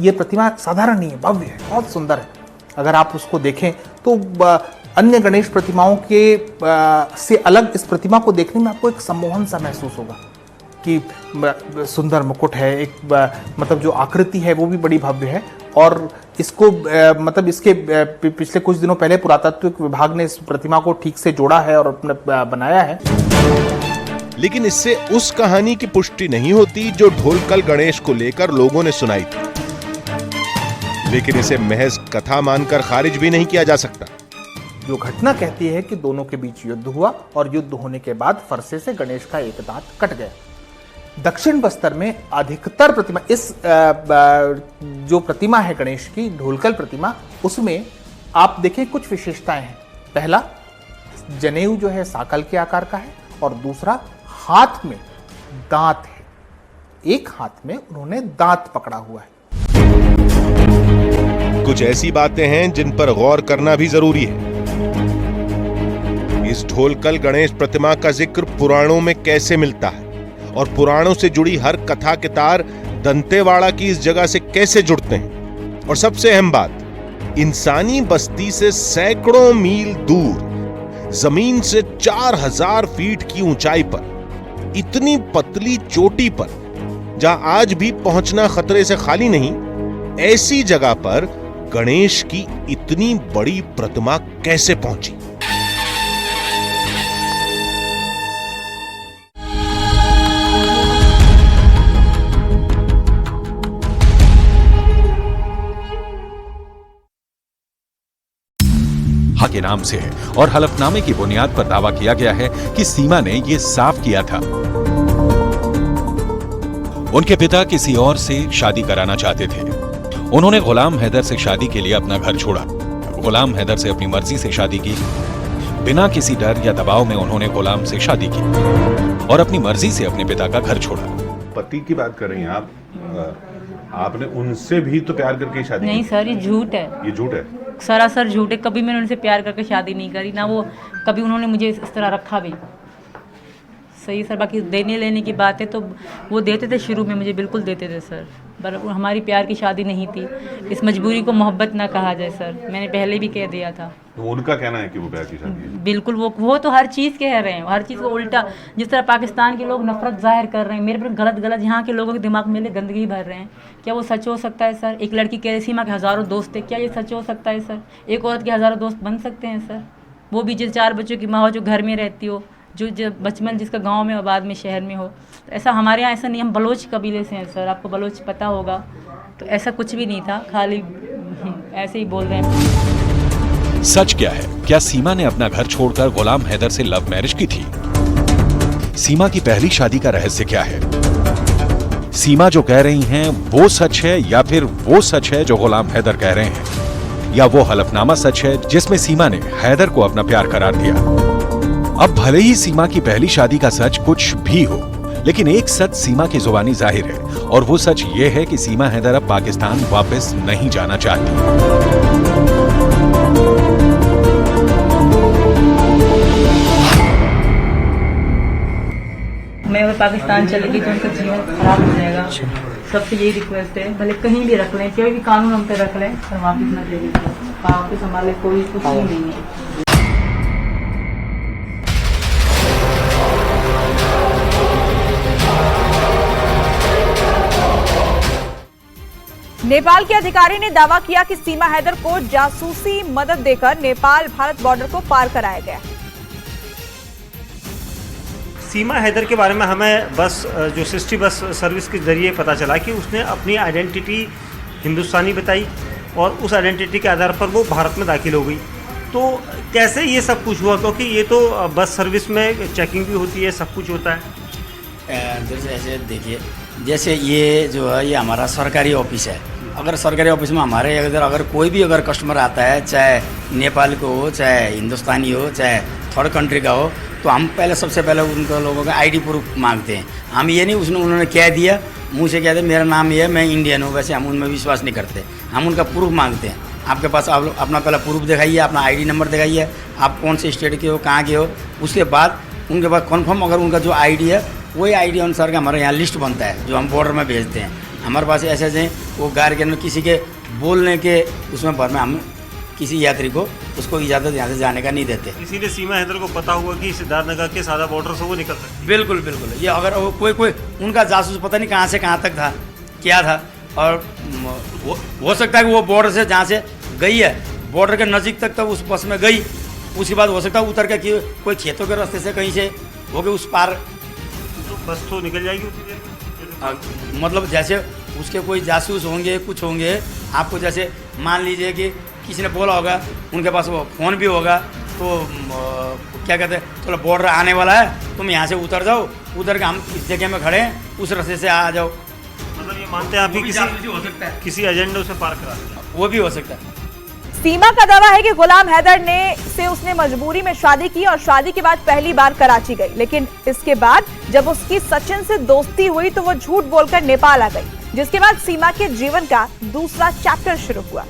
ये प्रतिमा साधारण नहीं है, भव्य है, बहुत सुंदर है। अगर आप उसको देखें तो अन्य गणेश प्रतिमाओं के से अलग इस प्रतिमा को देखने में आपको एक सम्मोहन सा महसूस होगा कि सुंदर मुकुट है, एक मतलब जो आकृति है वो भी बड़ी भव्य है। और इसको मतलब इसके पिछले कुछ दिनों पहले पुरातत्व विभाग ने इस प्रतिमा को ठीक से जोड़ा है और बनाया है। लेकिन इससे उस कहानी की पुष्टि नहीं होती जो ढोलकल गणेश को लेकर लोगों ने सुनाई थी। लेकिन इसे महज कथा मानकर खारिज भी नहीं किया जा सकता। जो घटना कहती है कि दोनों के बीच युद्ध हुआ और युद्ध होने के बाद फरसे से गणेश का एक दांत कट गया। दक्षिण बस्तर में अधिकतर प्रतिमा, इस जो प्रतिमा है गणेश की ढोलकल प्रतिमा, उसमें आप देखें कुछ विशेषताएं हैं। पहला, जनेऊ जो है साकल के आकार का है, और दूसरा हाथ में दांत है। एक हाथ में उन्होंने दांत पकड़ा हुआ है। कुछ ऐसी बातें हैं जिन पर गौर करना भी जरूरी है। इस ढोलकल गणेश प्रतिमा का जिक्र पुराणों में कैसे मिलता है और पुराणों से जुड़ी हर कथा के तार दंतेवाड़ा की इस जगह से कैसे जुड़ते हैं। और सबसे अहम बात, इंसानी बस्ती से सैकड़ों मील दूर जमीन से 4000 फीट की ऊंचाई पर इतनी पतली चोटी पर, जहां आज भी पहुंचना खतरे से खाली नहीं, ऐसी जगह पर गणेश की इतनी बड़ी प्रतिमा कैसे पहुंची। के नाम से है और हलफनामे की बुनियाद पर दावा किया गया है कि सीमा ने यह साफ किया था। उनके पिता किसी और से शादी कराना चाहते थे। उन्होंने गुलाम हैदर से शादी के लिए अपना घर छोड़ा। गुलाम हैदर से अपनी मर्जी से शादी की। बिना किसी डर या दबाव में उन्होंने गुलाम से शादी की और अपनी मर्जी से अपने पिता का घर छोड़ा। पति की बात कर रही हैं आप, आपने उनसे भी तो प्यार करके शादी नहीं की? सर, ये झूठ है। ये झूठ है, सरासर झूठ है। कभी मैंने उनसे प्यार करके शादी नहीं करी, ना वो कभी उन्होंने मुझे इस तरह रखा भी। सही सर, बाकी देने लेने की बात है तो वो देते थे, शुरू में मुझे बिल्कुल देते थे सर, पर हमारी प्यार की शादी नहीं थी। इस मजबूरी को मोहब्बत ना कहा जाए सर, मैंने पहले भी कह दिया था। तो उनका कहना है कि वो प्यार की शादी है। बिल्कुल, वो तो हर चीज़ कह रहे हैं, हर चीज़ को उल्टा। जिस तरह पाकिस्तान के लोग नफरत जाहिर कर रहे हैं मेरे पर, गलत यहाँ के लोगों के दिमाग में गंदगी भर रहे हैं। क्या वो सच हो सकता है सर? एक लड़की कह सीमा के हज़ारों दोस्त थे, क्या ये सच हो सकता है सर? एक औरत के हज़ारों दोस्त बन सकते हैं सर? वो भी जिस 4 बच्चों की माँ हो, जो घर में रहती हो, जो बचपन जिसका गांव में और बाद में शहर में हो। तो ऐसा हमारे यहाँ ऐसा नहीं। हम बलोच कबीले से हैं सर, आपको बलोच पता होगा। तो ऐसा कुछ भी नहीं था, खाली ऐसे ही बोल रहे हैं। सच क्या है? क्या सीमा ने अपना घर छोड़कर गुलाम हैदर से लव मैरिज की थी? सीमा की पहली शादी का रहस्य क्या है? सीमा जो कह रही हैं वो सच है या फिर वो सच है जो गुलाम हैदर कह रहे हैं? या वो हलफनामा सच है जिसमें सीमा ने हैदर को अपना प्यार करार दिया? अब भले ही सीमा की पहली शादी का सच कुछ भी हो, लेकिन एक सच सीमा की जुबानी जाहिर है, और वो सच ये है कि सीमा हैदर अब पाकिस्तान वापस नहीं जाना चाहती। मैं अगर पाकिस्तान चलेगी तो उनका जीवन खराब हो जाएगा। सबसे यही रिक्वेस्ट है, भले कहीं भी रख लें, कोई भी कानून हम पे रख लें, पर वापस न देंगे। वापस हमारे कोई कुछ ही नहीं है। नेपाल के अधिकारी ने दावा किया कि सीमा हैदर को जासूसी मदद देकर नेपाल भारत बॉर्डर को पार कराया गया। सीमा हैदर के बारे में हमें बस जो सिटी बस सर्विस के ज़रिए पता चला कि उसने अपनी आइडेंटिटी हिंदुस्तानी बताई और उस आइडेंटिटी के आधार पर वो भारत में दाखिल हो गई। तो कैसे ये सब कुछ हुआ, क्योंकि ये तो बस सर्विस में चेकिंग भी होती है, सब कुछ होता है। जैसे देखिए, जैसे ये जो है ये हमारा सरकारी ऑफिस है। अगर सरकारी ऑफिस में हमारे अगर कोई भी अगर कस्टमर आता है, चाहे नेपाल को हो, चाहे हिंदुस्तानी हो, चाहे थर्ड कंट्री का हो, तो हम पहले सबसे पहले उनका लोगों का आईडी प्रूफ मांगते हैं। हम ये नहीं उन्होंने कह दिया मुँह से कह दे मेरा नाम ये है, मैं इंडियन हूँ, वैसे हम उनमें विश्वास नहीं करते। हम उनका प्रूफ मांगते हैं। आपके पास आप अपना पहला प्रूफ दिखाइए, अपना आईडी नंबर दिखाइए, आप कौन से स्टेट के हो, कहाँ के हो। उसके बाद उनके बाद कन्फर्म अगर उनका जो आईडी है वही आईडी अनुसार का हमारे यहाँ लिस्ट बनता है जो हम बॉर्डर में भेजते हैं। हमारे पास ऐसे हैं वो गाड़ी के अंदर किसी के बोलने के उसमें भर में हम किसी यात्री को उसको इजाज़त यहाँ से जाने का नहीं देते। इसीलिए सीमा हैदर को पता हुआ कि सिद्धार्थनगर के सादा बॉर्डर से वो निकल सकते। बिल्कुल बिल्कुल। ये अगर वो कोई उनका जासूस पता नहीं कहाँ से कहाँ तक था, क्या था, और हो सकता है कि वो बॉर्डर से जहाँ से गई है बॉर्डर के नज़दीक तक तो उस बस में गई, उसके बाद हो सकता है उतर के कि कोई खेतों के रास्ते से कहीं से हो गए उस पार, तो बस तो निकल जाएगी उतनी देर में। मतलब जैसे उसके कोई जासूस होंगे, कुछ होंगे। आपको जैसे मान लीजिए कि किसी ने बोला होगा, उनके पास वो फ़ोन भी होगा, तो क्या कहते हैं, चलो बॉर्डर आने वाला है, तुम यहाँ से उतर जाओ, उतर के हम इस जगह में खड़े हैं, उस रास्ते से आ जाओ। मतलब ये मानते हैं आप भी किसी एजेंडे से पार करा दें, वो भी हो सकता है। सीमा का दावा है कि गुलाम हैदर से उसने मजबूरी में शादी की और शादी के बाद पहली बार कराची गई, लेकिन इसके बाद जब उसकी सचिन से दोस्ती हुई तो वो झूठ बोलकर नेपाल आ गई, जिसके बाद सीमा के जीवन का दूसरा चैप्टर शुरू हुआ।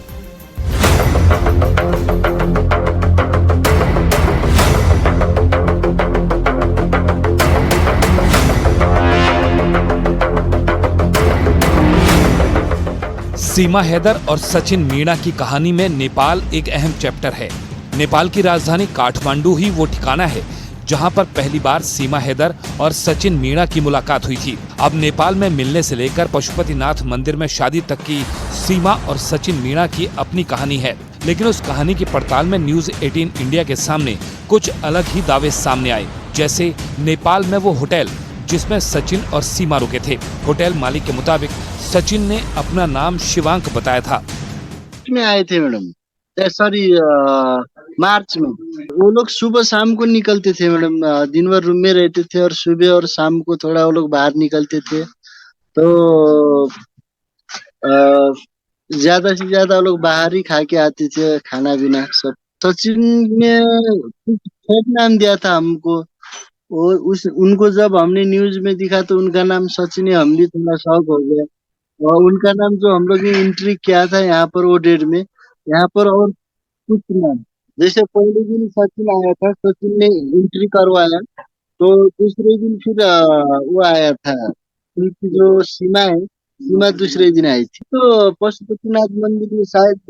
सीमा हैदर और सचिन मीणा की कहानी में नेपाल एक अहम चैप्टर है। नेपाल की राजधानी काठमांडू ही वो ठिकाना है जहां पर पहली बार सीमा हैदर और सचिन मीणा की मुलाकात हुई थी। अब नेपाल में मिलने से लेकर पशुपतिनाथ मंदिर में शादी तक की सीमा और सचिन मीणा की अपनी कहानी है, लेकिन उस कहानी की पड़ताल में न्यूज 18 इंडिया के सामने कुछ अलग ही दावे सामने आए। जैसे नेपाल में वो होटल जिसमें सचिन और सीमा रुके थे, होटल मालिक के मुताबिक सचिन ने अपना नाम शिवांक बताया था। में आए थे मैडम, सॉरी मार्च में। वो लोग सुबह शाम को निकलते थे मैडम, दिन भर रूम में रहते थे और सुबह और शाम को थोड़ा वो लोग बाहर निकलते थे। तो ज्यादा से ज्यादा वो लोग बाहर ही खा के आते थे, खाना पीना सब। सचिन ने कुछ नाम दिया था हमको, और उनको जब हमने न्यूज में दिखा तो उनका नाम सचिन है, हम भी थोड़ा शौक हो गया। और उनका नाम जो हम लोग ने एंट्री किया था यहाँ पर वो डेट में, यहाँ पर और कुछ नाम, जैसे पहले दिन सचिन आया था, सचिन ने एंट्री करवाया, तो दूसरे दिन फिर वो आया था उनकी जो सीमा है, सीमा दूसरे दिन आई थी। तो पशुपतिनाथ मंदिर में शायद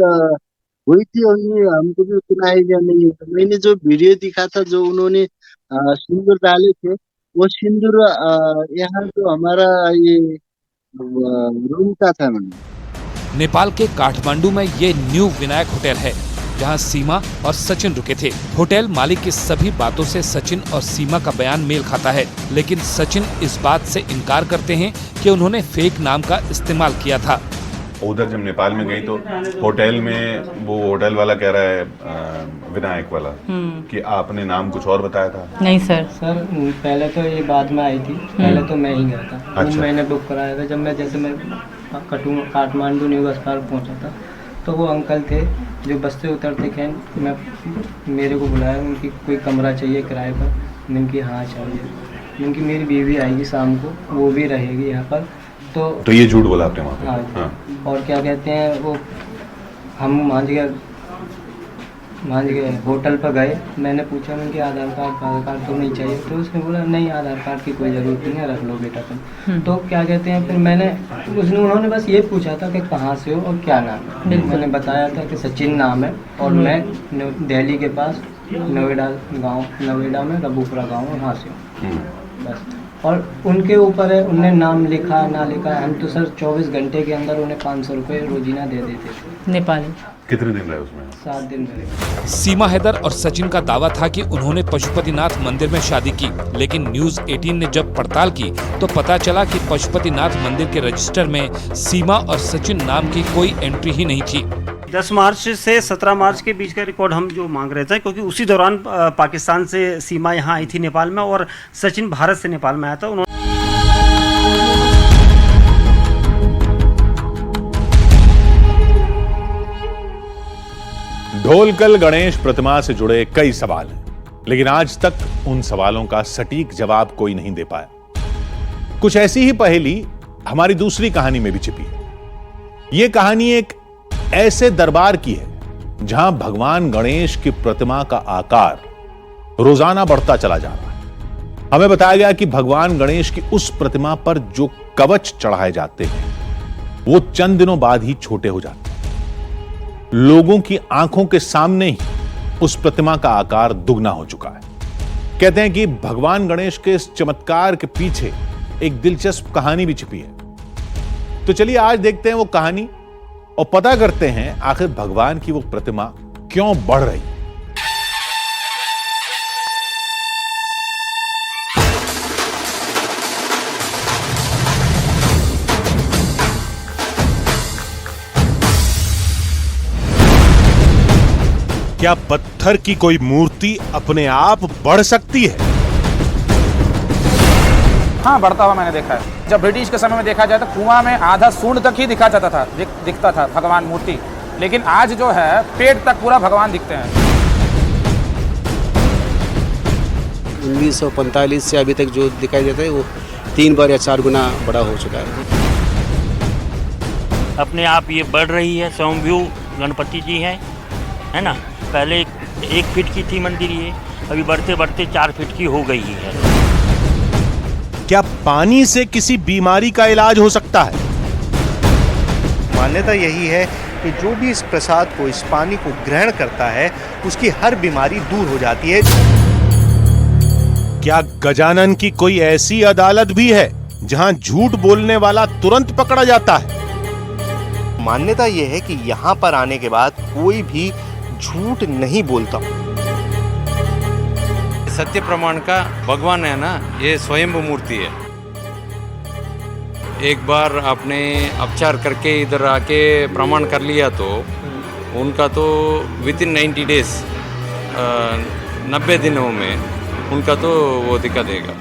हुई थी, और ये हमको भी उतना आइडिया नहीं है। तो मैंने जो वीडियो दिखा था जो उन्होंने सिंदूर डाले थे, वो सिंदूर यहाँ जो हमारा ये रूम का था। नेपाल के काठमांडू में ये न्यू विनायक होटल है जहां सीमा और सचिन रुके थे। होटल मालिक की सभी बातों से सचिन और सीमा का बयान मेल खाता है, लेकिन सचिन इस बात से इनकार करते हैं कि उन्होंने फेक नाम का इस्तेमाल किया था। उधर जब नेपाल में गई तो होटल में वो होटल वाला कह रहा है विनायक वाला कि आपने नाम कुछ और बताया था। नहीं सर पहले तो ये बाद में आई थी, पहले तो मैं ही गया था। अच्छा। मैंने बुक कराया था। जब मैं काठमांडू न्यू बस पार्क पहुंचा था तो वो अंकल थे जो बस से उतरते थे, मेरे को बुलाया, उनकी कोई कमरा चाहिए किराए पर। मैंने कहा हाँ चाहिए। उनकी मेरी बीवी आएगी शाम को, वो भी रहेगी यहाँ पर। तो ये झूठ बोला आपने वहाँ पे? हाँ। और क्या कहते हैं वो, हम मान गए होटल पर गए। मैंने पूछा उनके आधार कार्ड तो नहीं चाहिए, तो उसने बोला नहीं आधार कार्ड की कोई ज़रूरत नहीं है, रख लो बेटा तुम। तो क्या कहते हैं फिर उन्होंने बस ये पूछा था कि कहाँ से हो और क्या नाम है। मैंने बताया था कि सचिन नाम है और मैं दिल्ली के पास नोएडा में रबूपुरा गाँव वहाँ से हूँ बस। और उनके ऊपर है, उनने नाम लिखा ना लिखा, हम तो सर 24 घंटे के अंदर उन्हें 500 रुपये रोजीना दे देते थे। नेपाली कितने दिन रहे उसमें? 7 दिन रहे। सीमा हैदर और सचिन का दावा था कि उन्होंने पशुपतिनाथ मंदिर में शादी की, लेकिन न्यूज 18 ने जब पड़ताल की तो पता चला कि पशुपतिनाथ मंदिर के रजिस्टर में सीमा और सचिन नाम की कोई एंट्री ही नहीं थी। 10 मार्च से 17 मार्च के बीच का रिकॉर्ड हम जो मांग रहे थे, क्योंकि उसी दौरान पाकिस्तान से सीमा यहाँ आई थी नेपाल में, और सचिन भारत से नेपाल में आया था। उन्होंने ढोलकल गणेश प्रतिमा से जुड़े कई सवाल हैं, लेकिन आज तक उन सवालों का सटीक जवाब कोई नहीं दे पाया। कुछ ऐसी ही पहेली हमारी दूसरी कहानी में भी छिपी है। यह कहानी एक ऐसे दरबार की है जहां भगवान गणेश की प्रतिमा का आकार रोजाना बढ़ता चला जा रहा है। हमें बताया गया कि भगवान गणेश की उस प्रतिमा पर जो कवच चढ़ाए जाते हैं वो चंद दिनों बाद ही छोटे हो जाते हैं। लोगों की आंखों के सामने ही उस प्रतिमा का आकार दुगना हो चुका है। कहते हैं कि भगवान गणेश के इस चमत्कार के पीछे एक दिलचस्प कहानी भी छिपी है। तो चलिए आज देखते हैं वो कहानी और पता करते हैं आखिर भगवान की वो प्रतिमा क्यों बढ़ रही है। क्या पत्थर की कोई मूर्ति अपने आप बढ़ सकती है? हाँ, बढ़ता हुआ मैंने देखा है। जब ब्रिटिश के समय में देखा जाए तो कुआं में आधा सूंड तक ही दिखा जाता था, दिखता था भगवान मूर्ति, लेकिन आज जो है पेट तक पूरा भगवान दिखते हैं। 1945 से अभी तक जो दिखाई देता है वो 3 बार या 4 गुना बड़ा हो चुका है। अपने आप ये बढ़ रही है। स्वयंभू गणपति जी है ना। पहले 1 फीट की थी मंदिर, ये अभी बढ़ते बढ़ते 4 फीट की हो गई है। क्या पानी से किसी बीमारी का इलाज हो सकता है? मान्यता यही है कि जो भी इस प्रसाद को, इस पानी को ग्रहण करता है उसकी हर बीमारी दूर हो जाती है। क्या गजानन की कोई ऐसी अदालत भी है जहां झूठ बोलने वाला तुरंत पकड़ा जाता है? मान्यता यह है कि यहाँ पर आने के बाद कोई भी झूठ नहीं बोलता। सत्य प्रमाण का भगवान है ना, ये स्वयंभू मूर्ति है। एक बार आपने अपचार करके इधर आके प्रमाण कर लिया तो उनका तो विद इन 90 डेज 90 दिनों में उनका तो वो दिखा देगा।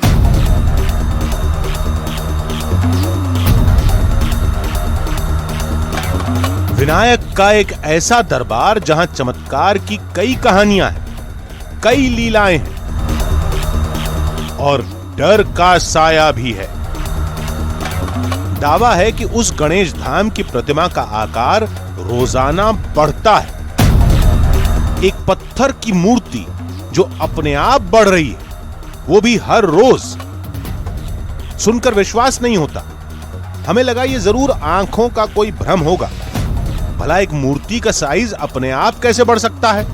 विनायक का एक ऐसा दरबार जहां चमत्कार की कई कहानियां हैं, कई लीलाएं हैं और डर का साया भी है। दावा है कि उस गणेश धाम की प्रतिमा का आकार रोजाना बढ़ता है। एक पत्थर की मूर्ति जो अपने आप बढ़ रही है, वो भी हर रोज। सुनकर विश्वास नहीं होता। हमें लगा ये जरूर आंखों का कोई भ्रम होगा। भला एक मूर्ति का साइज अपने आप कैसे बढ़ सकता है?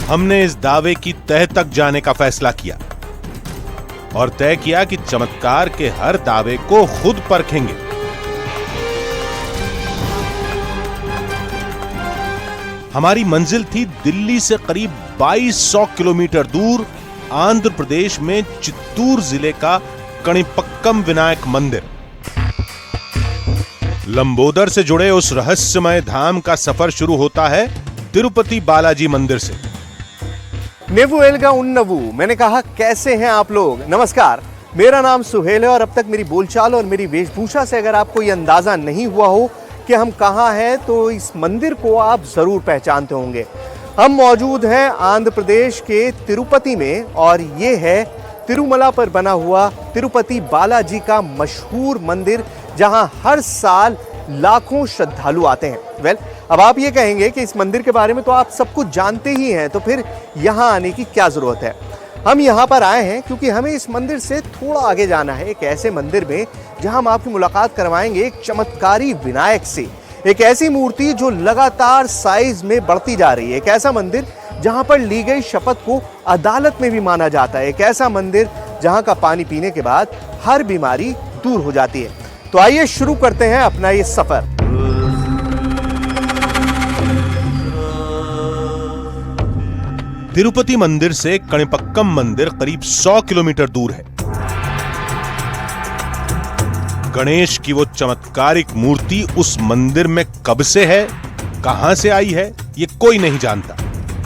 हमने इस दावे की तह तक जाने का फैसला किया और तय किया कि चमत्कार के हर दावे को खुद परखेंगे। हमारी मंजिल थी दिल्ली से करीब 2200 किलोमीटर दूर आंध्र प्रदेश में चित्तूर जिले का कणिपक्कम विनायक मंदिर। लंबोदर से जुड़े उस रहस्यमय धाम का सफर शुरू होता है तिरुपति बालाजी मंदिर से। नेवु एलगा उन्नवु। मैंने कहा कैसे हैं आप लोग। नमस्कार, मेरा नाम सुहेल है और अब तक मेरी बोलचाल और मेरी वेशभूषा से अगर आपको ये अंदाजा नहीं हुआ हो कि हम कहाँ हैं तो इस मंदिर को आप जरूर पहचानते होंगे। हम मौजूद हैं आंध्र प्रदेश के तिरुपति में और ये है तिरुमला पर बना हुआ तिरुपति बालाजी का मशहूर मंदिर, जहां हर साल लाखों श्रद्धालु आते हैं। अब आप ये कहेंगे कि इस मंदिर के बारे में तो आप सब कुछ जानते ही हैं, तो फिर यहाँ आने की क्या जरूरत है। हम यहाँ पर आए हैं क्योंकि हमें इस मंदिर से थोड़ा आगे जाना है, एक ऐसे मंदिर में जहां हम आपकी मुलाकात करवाएंगे एक चमत्कारी विनायक से, एक ऐसी मूर्ति जो लगातार साइज में बढ़ती जा रही है, एक ऐसा मंदिर जहां पर ली गई शपथ को अदालत में भी माना जाता है, एक ऐसा मंदिर जहां का पानी पीने के बाद हर बीमारी दूर हो जाती है। तो आइए शुरू करते हैं अपना ये सफर। तिरुपति मंदिर से कणिपक्कम मंदिर करीब 100 किलोमीटर दूर है। गणेश की वो चमत्कारिक मूर्ति उस मंदिर में कब से है, कहां से आई है, ये कोई नहीं जानता।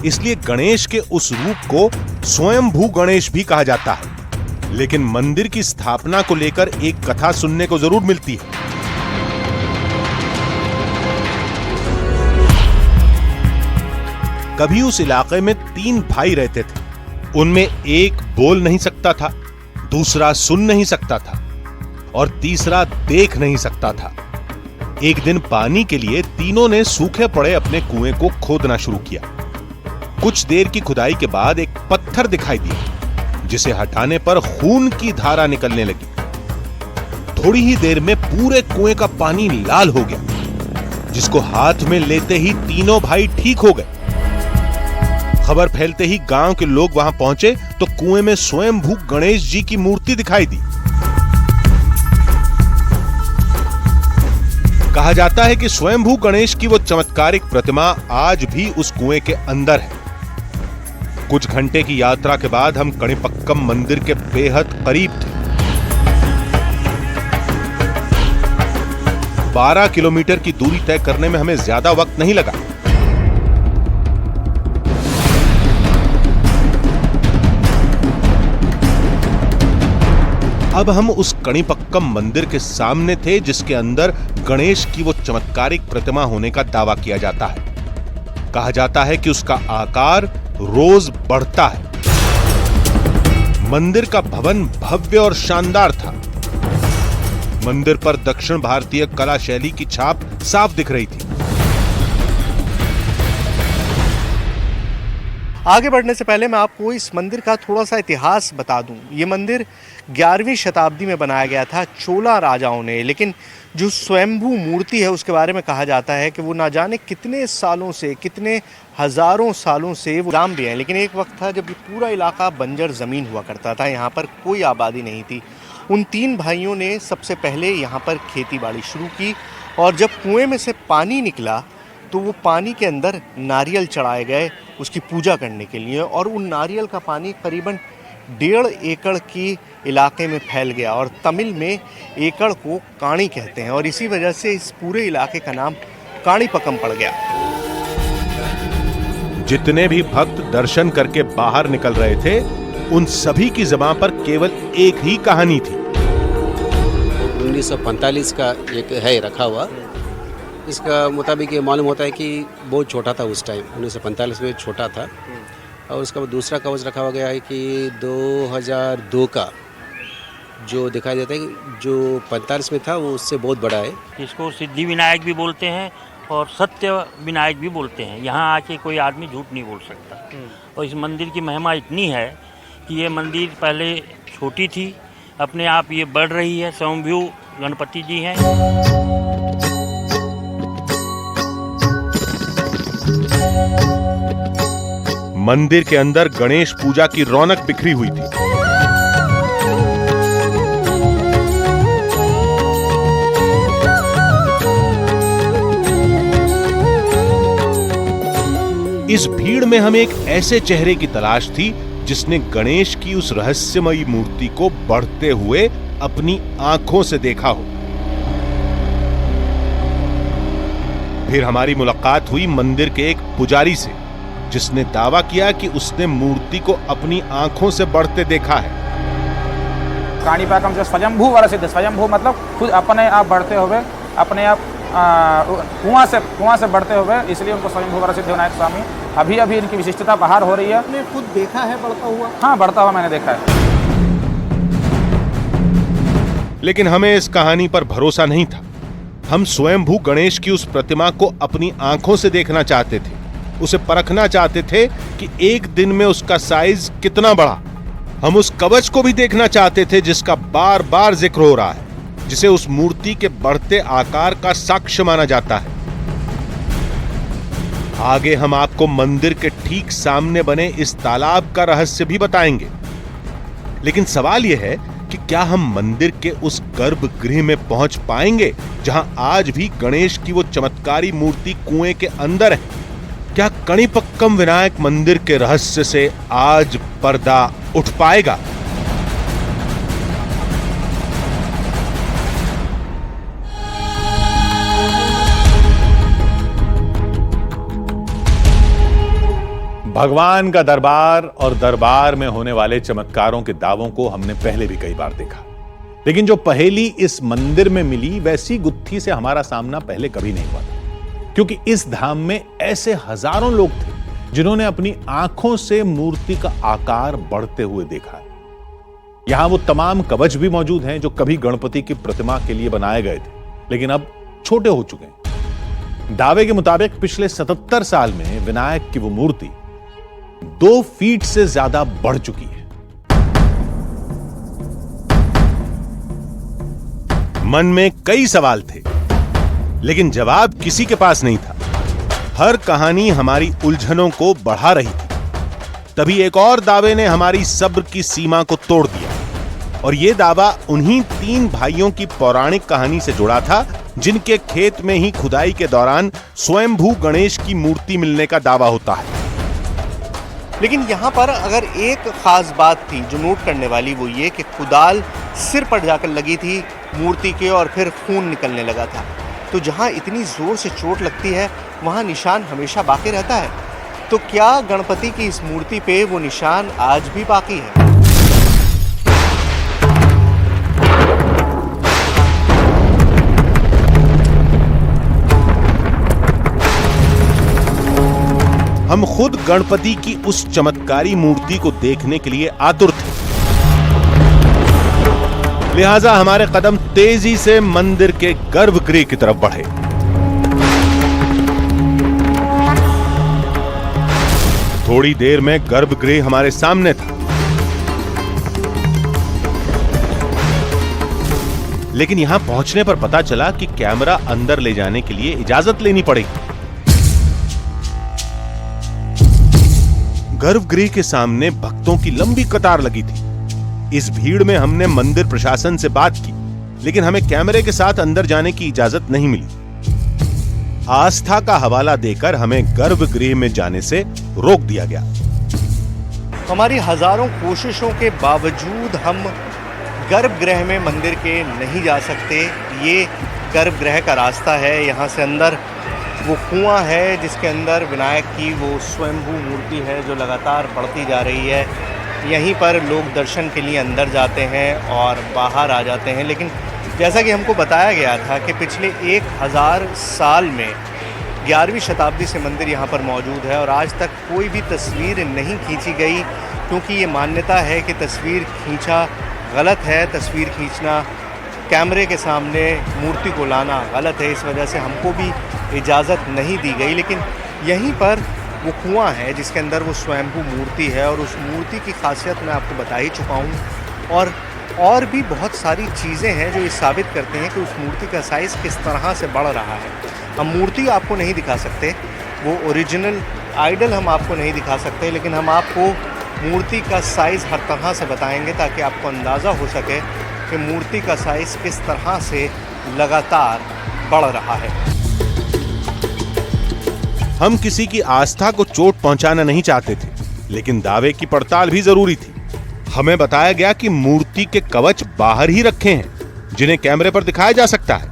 इसलिए गणेश के उस रूप को स्वयंभू गणेश भी कहा जाता है। लेकिन मंदिर की स्थापना को लेकर एक कथा सुनने को जरूर मिलती है। कभी उस इलाके में 3 भाई रहते थे। उनमें एक बोल नहीं सकता था, दूसरा सुन नहीं सकता था और तीसरा देख नहीं सकता था। एक दिन पानी के लिए तीनों ने सूखे पड़े अपने कुएं को खोदना शुरू किया। कुछ देर की खुदाई के बाद एक पत्थर दिखाई दिया, जिसे हटाने पर खून की धारा निकलने लगी। थोड़ी ही देर में पूरे कुएं का पानी लाल हो गया, जिसको हाथ में लेते ही तीनों भाई ठीक हो गए। खबर फैलते ही गांव के लोग वहां पहुंचे तो कुएं में स्वयंभू गणेश जी की मूर्ति दिखाई दी। कहा जाता है कि स्वयंभू गणेश की वो चमत्कारिक प्रतिमा आज भी उस कुएं के अंदर है। कुछ घंटे की यात्रा के बाद हम कणिपक्कम मंदिर के बेहद करीब थे। 12 किलोमीटर की दूरी तय करने में हमें ज्यादा वक्त नहीं लगा। अब हम उस कणिपक्कम मंदिर के सामने थे, जिसके अंदर गणेश की वो चमत्कारिक प्रतिमा होने का दावा किया जाता है। कहा जाता है कि उसका आकार रोज बढ़ता है। मंदिर का भवन भव्य और शानदार था। मंदिर पर दक्षिण भारतीय कला शैली की छाप साफ दिख रही थी। आगे बढ़ने से पहले मैं आपको इस मंदिर का थोड़ा सा इतिहास बता दूं। ये मंदिर 11वीं शताब्दी में बनाया गया था चोला राजाओं ने, लेकिन जो स्वयंभू मूर्ति है उसके बारे में कहा जाता है कि वो ना जाने कितने सालों से, कितने हजारों सालों से वो गुलाम भी हैं। लेकिन एक वक्त था जब ये पूरा इलाका बंजर ज़मीन हुआ करता था, यहाँ पर कोई आबादी नहीं थी। उन 3 भाइयों ने सबसे पहले यहाँ पर खेती बाड़ी शुरू की और जब कुएं में से पानी निकला तो वो पानी के अंदर नारियल चढ़ाए गए उसकी पूजा करने के लिए, और उन नारियल का पानी करीबन 1.5 एकड़ की इलाके में फैल गया और तमिल में एकड़ को काणी कहते हैं और इसी वजह से इस पूरे इलाके का नाम काणिपक्कम पड़ गया। जितने भी भक्त दर्शन करके बाहर निकल रहे थे, उन सभी की ज़बान पर केवल एक ही कहानी थी। 1945 का एक है रखा हुआ, इसका मुताबिक ये मालूम होता है कि बहुत छोटा था उस टाइम, 1945 में छोटा था। और उसका दूसरा कवच रखा हुआ गया है कि 2002 का जो दिखाई देता है जो 45 में था वो उससे बहुत बड़ा है। इसको सिद्धि विनायक भी बोलते हैं और सत्य विनायक भी बोलते हैं। यहाँ आके कोई आदमी झूठ नहीं बोल सकता। और इस मंदिर की महिमा इतनी है कि ये मंदिर पहले छोटी थी, अपने आप ये बढ़ रही है। स्वयंभू गणपति जी हैं। मंदिर के अंदर गणेश पूजा की रौनक बिखरी हुई थी। इस भीड़ में हमें एक ऐसे चेहरे की तलाश थी जिसने गणेश की उस रहस्यमयी मूर्ति को बढ़ते हुए अपनी आंखों से देखा हो। फिर हमारी मुलाकात हुई मंदिर के एक पुजारी से, जिसने दावा किया कि उसने मूर्ति को अपनी आंखों से बढ़ते देखा है। काणिपक्कम से स्वयंभू वरसिद्ध, स्वयंभू मतलब खुद अपने आप बढ़ते हुए, अपने आप कुआं से बढ़ते हुए, इसलिए उनको स्वयंभू वरसिद्ध विनायक स्वामी। अभी अभी इनकी विशिष्टता बाहर हो रही है। आपने खुद देखा है बढ़ता हुआ? हाँ, बढ़ता हुआ मैंने देखा है। लेकिन हमें इस कहानी पर भरोसा नहीं था। हम स्वयंभू गणेश की उस प्रतिमा को अपनी आंखों से देखना चाहते थे, उसे परखना चाहते थे कि एक दिन में उसका साइज कितना बढ़ा। हम उस कवच को भी देखना चाहते थे जिसका बार बार जिक्र हो रहा है, जिसे उस मूर्ति के बढ़ते आकार का साक्ष्य माना जाता है। आगे हम आपको मंदिर के ठीक सामने बने इस तालाब का रहस्य भी बताएंगे। लेकिन सवाल यह है कि क्या हम मंदिर के उस गर्भगृह में पहुंच पाएंगे जहां आज भी गणेश की वो चमत्कारी मूर्ति कुएं के अंदर है? क्या कणिपक्कम विनायक मंदिर के रहस्य से आज पर्दा उठ पाएगा? भगवान का दरबार और दरबार में होने वाले चमत्कारों के दावों को हमने पहले भी कई बार देखा, लेकिन जो पहेली इस मंदिर में मिली वैसी गुत्थी से हमारा सामना पहले कभी नहीं हुआ था। क्योंकि इस धाम में ऐसे हजारों लोग थे जिन्होंने अपनी आंखों से मूर्ति का आकार बढ़ते हुए देखा है। यहां वो तमाम कवच भी मौजूद हैं जो कभी गणपति की प्रतिमा के लिए बनाए गए थे, लेकिन अब छोटे हो चुके हैं। दावे के मुताबिक पिछले 77 साल में विनायक की वो मूर्ति 2 फीट से ज्यादा बढ़ चुकी है। मन में कई सवाल थे, लेकिन जवाब किसी के पास नहीं था। हर कहानी हमारी उलझनों को बढ़ा रही थी। तभी एक और दावे ने हमारी सब्र की सीमा को तोड़ दिया, और यह दावा उन्हीं 3 भाइयों की पौराणिक कहानी से जुड़ा था जिनके खेत में ही खुदाई के दौरान स्वयंभू गणेश की मूर्ति मिलने का दावा होता है। लेकिन यहाँ पर अगर एक खास बात थी जो नोट करने वाली, वो ये कि कुदाल सिर पर जाकर लगी थी मूर्ति के और फिर खून निकलने लगा था। तो जहाँ इतनी जोर से चोट लगती है वहाँ निशान हमेशा बाकी रहता है। तो क्या गणपति की इस मूर्ति पे वो निशान आज भी बाकी है? हम खुद गणपति की उस चमत्कारी मूर्ति को देखने के लिए आतुर थे। लिहाजा हमारे कदम तेजी से मंदिर के गर्भगृह की तरफ बढ़े। थोड़ी देर में गर्भगृह हमारे सामने था, लेकिन यहां पहुंचने पर पता चला कि कैमरा अंदर ले जाने के लिए इजाजत लेनी पड़ेगी। गर्भगृह के सामने भक्तों की लंबी कतार लगी थी। इस भीड़ में हमने मंदिर प्रशासन से बात की, लेकिन हमें कैमरे के साथ अंदर जाने की इजाजत नहीं मिली। आस्था का हवाला देकर हमें गर्भगृह में जाने से रोक दिया गया। हमारी हजारों कोशिशों के बावजूद हम गर्भगृह में मंदिर के नहीं जा सकते। ये गर्भगृह का रास्ता है, यहाँ से अंदर वो कुआं है जिसके अंदर विनायक की वो स्वयंभू मूर्ति है जो लगातार बढ़ती जा रही है। यहीं पर लोग दर्शन के लिए अंदर जाते हैं और बाहर आ जाते हैं। लेकिन जैसा कि हमको बताया गया था कि पिछले 1000 साल में 11वीं शताब्दी से मंदिर यहाँ पर मौजूद है और आज तक कोई भी तस्वीर नहीं खींची गई, क्योंकि ये मान्यता है कि तस्वीर खींचा गलत है। तस्वीर खींचना, कैमरे के सामने मूर्ति को लाना गलत है। इस वजह से हमको भी इजाज़त नहीं दी गई। लेकिन यहीं पर वो कुआं है जिसके अंदर वो स्वयंभू मूर्ति है और उस मूर्ति की खासियत मैं आपको बता ही चुका हूँ। और भी बहुत सारी चीज़ें हैं जो ये साबित करते हैं कि उस मूर्ति का साइज़ किस तरह से बढ़ रहा है। हम मूर्ति आपको नहीं दिखा सकते, वो ओरिजिनल आइडल हम आपको नहीं दिखा सकते, लेकिन हम आपको मूर्ति का साइज़ हर तरह से बताएंगे ताकि आपको अंदाज़ा हो सके कि मूर्ति का साइज़ किस तरह से लगातार बढ़ रहा है। हम किसी की आस्था को चोट पहुंचाना नहीं चाहते थे, लेकिन दावे की पड़ताल भी जरूरी थी। हमें बताया गया कि मूर्ति के कवच बाहर ही रखे हैं, जिन्हें कैमरे पर दिखाया जा सकता है।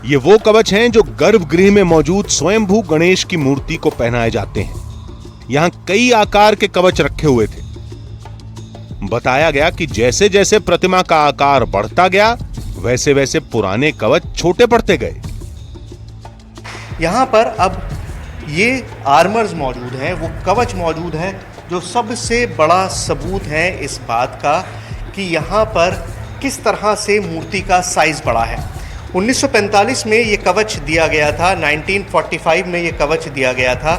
ये वो कवच हैं जो गर्भगृह में मौजूद स्वयंभू गणेश की मूर्ति को पहनाए जाते हैं। यहां कई आकार के कवच रखे हुए थे। बताया गया कि जैसे जैसे प्रतिमा का आकार बढ़ता गया, वैसे वैसे पुराने कवच छोटे पड़ते गए। यहाँ पर अब ये आर्मर्स मौजूद हैं, वो कवच मौजूद हैं जो सबसे बड़ा सबूत है इस बात का कि यहाँ पर किस तरह से मूर्ति का साइज बढ़ा है। 1945 में ये कवच दिया गया था, 1945 में ये कवच दिया गया था।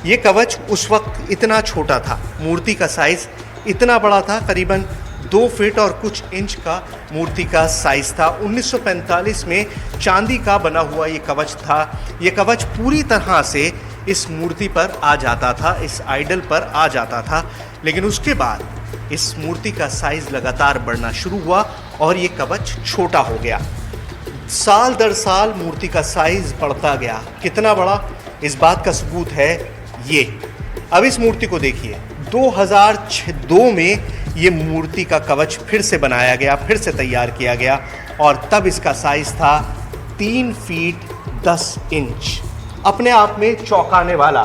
ये कवच उस वक्त इतना छोटा था, मूर्ति का साइज इतना बड़ा था, करीबन 2 फीट और कुछ इंच का मूर्ति का साइज था। 1945 में चांदी का बना हुआ ये कवच था। ये कवच पूरी तरह से इस मूर्ति पर आ जाता था, इस आइडल पर आ जाता था। लेकिन उसके बाद इस मूर्ति का साइज लगातार बढ़ना शुरू हुआ और ये कवच छोटा हो गया। साल दर साल मूर्ति का साइज बढ़ता गया। कितना बड़ा, इस बात का सबूत है ये। अब इस मूर्ति को देखिए, 2002 में ये मूर्ति का कवच फिर से बनाया गया, फिर से तैयार किया गया और तब इसका साइज था 3 फीट 10 इंच। अपने आप में चौंकाने वाला।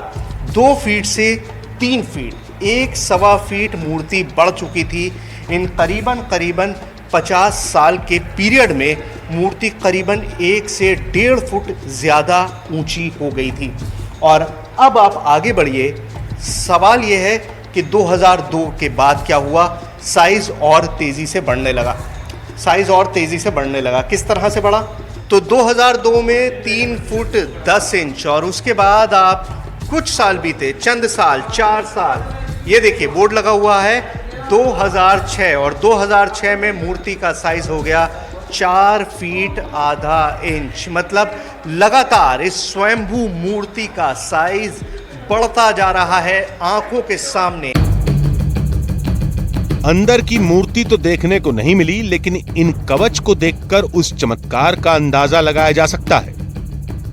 2 फीट से 3 फीट, 1.25 फीट मूर्ति बढ़ चुकी थी। इन करीबन 50 साल के पीरियड में मूर्ति करीबन 1 से 1.5 फुट ज़्यादा ऊंची हो गई थी। और अब आप आगे बढ़िए, सवाल यह है कि 2002 के बाद क्या हुआ? साइज और तेज़ी से बढ़ने लगा। साइज और तेज़ी से बढ़ने लगा। किस तरह से बढ़ा? तो 2002 में 3 फुट 10 इंच और उसके बाद आप कुछ साल बीते, चंद साल, 4 साल, ये देखिए बोर्ड लगा हुआ है 2006 और 2006 में मूर्ति का साइज हो गया 4 फीट आधा इंच। मतलब लगातार इस स्वयंभू मूर्ति का साइज बढ़ता जा रहा है आंखों के सामने। अंदर की मूर्ति तो देखने को नहीं मिली, लेकिन इन कवच को देखकर उस चमत्कार का अंदाजा लगाया जा सकता है।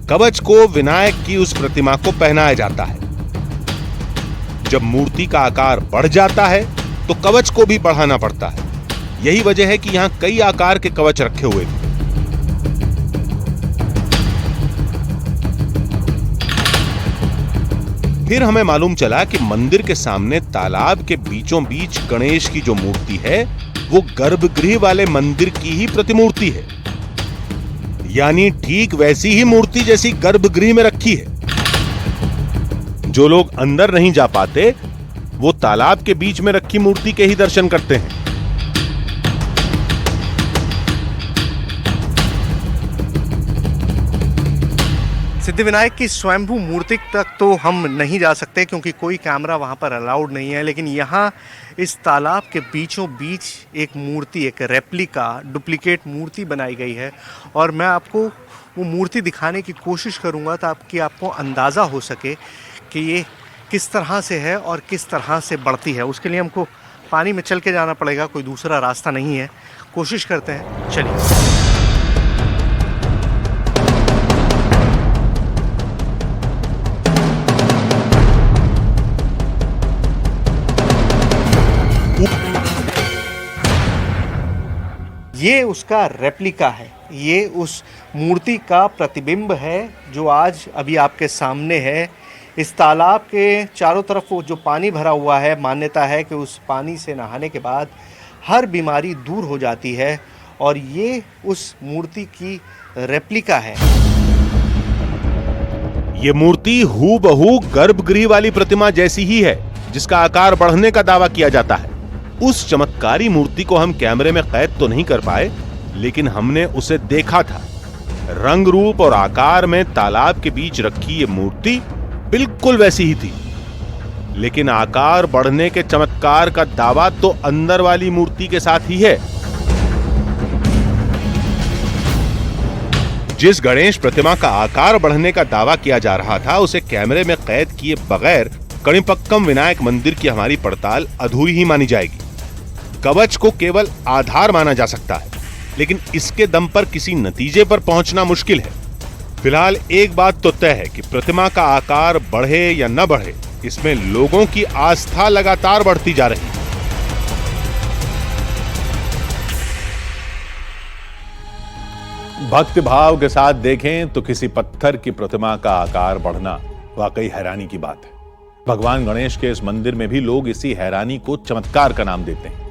कवच को विनायक की उस प्रतिमा को पहनाया जाता है। जब मूर्ति का आकार बढ़ जाता है तो कवच को भी बढ़ाना पड़ता है। यही वजह है कि यहां कई आकार के कवच रखे हुए थे। फिर हमें मालूम चला कि मंदिर के सामने तालाब के बीचों बीच गणेश की जो मूर्ति है वो गर्भगृह वाले मंदिर की ही प्रतिमूर्ति है, यानी ठीक वैसी ही मूर्ति जैसी गर्भगृह में रखी है। जो लोग अंदर नहीं जा पाते वो तालाब के बीच में रखी मूर्ति के ही दर्शन करते हैं। सिद्धिविनायक की स्वयंभू मूर्ति तक तो हम नहीं जा सकते क्योंकि कोई कैमरा वहां पर अलाउड नहीं है, लेकिन यहाँ इस तालाब के बीचों बीच एक मूर्ति, एक रेप्लिका, डुप्लीकेट मूर्ति बनाई गई है और मैं आपको वो मूर्ति दिखाने की कोशिश करूँगा ताकि आपको अंदाज़ा हो सके कि ये किस तरह से है और किस तरह से बढ़ती है। उसके लिए हमको पानी में चल के जाना पड़ेगा, कोई दूसरा रास्ता नहीं है। कोशिश करते हैं, चलिए। ये उसका रेप्लिका है, ये उस मूर्ति का प्रतिबिंब है जो आज अभी आपके सामने है। इस तालाब के चारों तरफ वो जो पानी भरा हुआ है, मान्यता है कि उस पानी से नहाने के बाद हर बीमारी दूर हो जाती है और ये उस मूर्ति की रेप्लिका है। ये मूर्ति हूबहू गर्भगृह वाली प्रतिमा जैसी ही है जिसका आकार बढ़ने का दावा किया जाता है। उस चमत्कारी मूर्ति को हम कैमरे में कैद तो नहीं कर पाए, लेकिन हमने उसे देखा था। रंग रूप और आकार में तालाब के बीच रखी ये मूर्ति बिल्कुल वैसी ही थी, लेकिन आकार बढ़ने के चमत्कार का दावा तो अंदर वाली मूर्ति के साथ ही है। जिस गणेश प्रतिमा का आकार बढ़ने का दावा किया जा रहा था उसे कैमरे में कैद किए बगैर कणिपक्कम विनायक मंदिर की हमारी पड़ताल अधूरी ही मानी जाएगी। कवच को केवल आधार माना जा सकता है, लेकिन इसके दम पर किसी नतीजे पर पहुंचना मुश्किल है। फिलहाल एक बात तो तय है कि प्रतिमा का आकार बढ़े या न बढ़े, इसमें लोगों की आस्था लगातार बढ़ती जा रही है। भक्ति भाव के साथ देखें तो किसी पत्थर की प्रतिमा का आकार बढ़ना वाकई हैरानी की बात है। भगवान गणेश के इस मंदिर में भी लोग इसी हैरानी को चमत्कार का नाम देते हैं।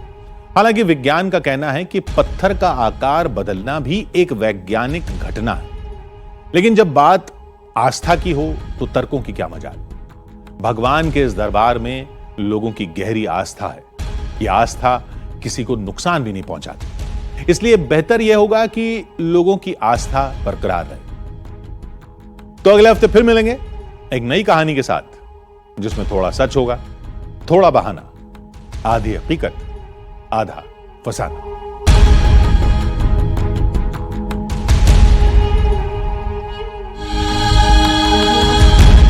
हालांकि विज्ञान का कहना है कि पत्थर का आकार बदलना भी एक वैज्ञानिक घटना है, लेकिन जब बात आस्था की हो तो तर्कों की क्या मजाल। भगवान के इस दरबार में लोगों की गहरी आस्था है। यह आस्था किसी को नुकसान भी नहीं पहुंचाती, इसलिए बेहतर यह होगा कि लोगों की आस्था बरकरार रहे। तो अगले हफ्ते फिर मिलेंगे एक नई कहानी के साथ, जिसमें थोड़ा सच होगा, थोड़ा बहाना, आधी हकीकत, आधा फसाना।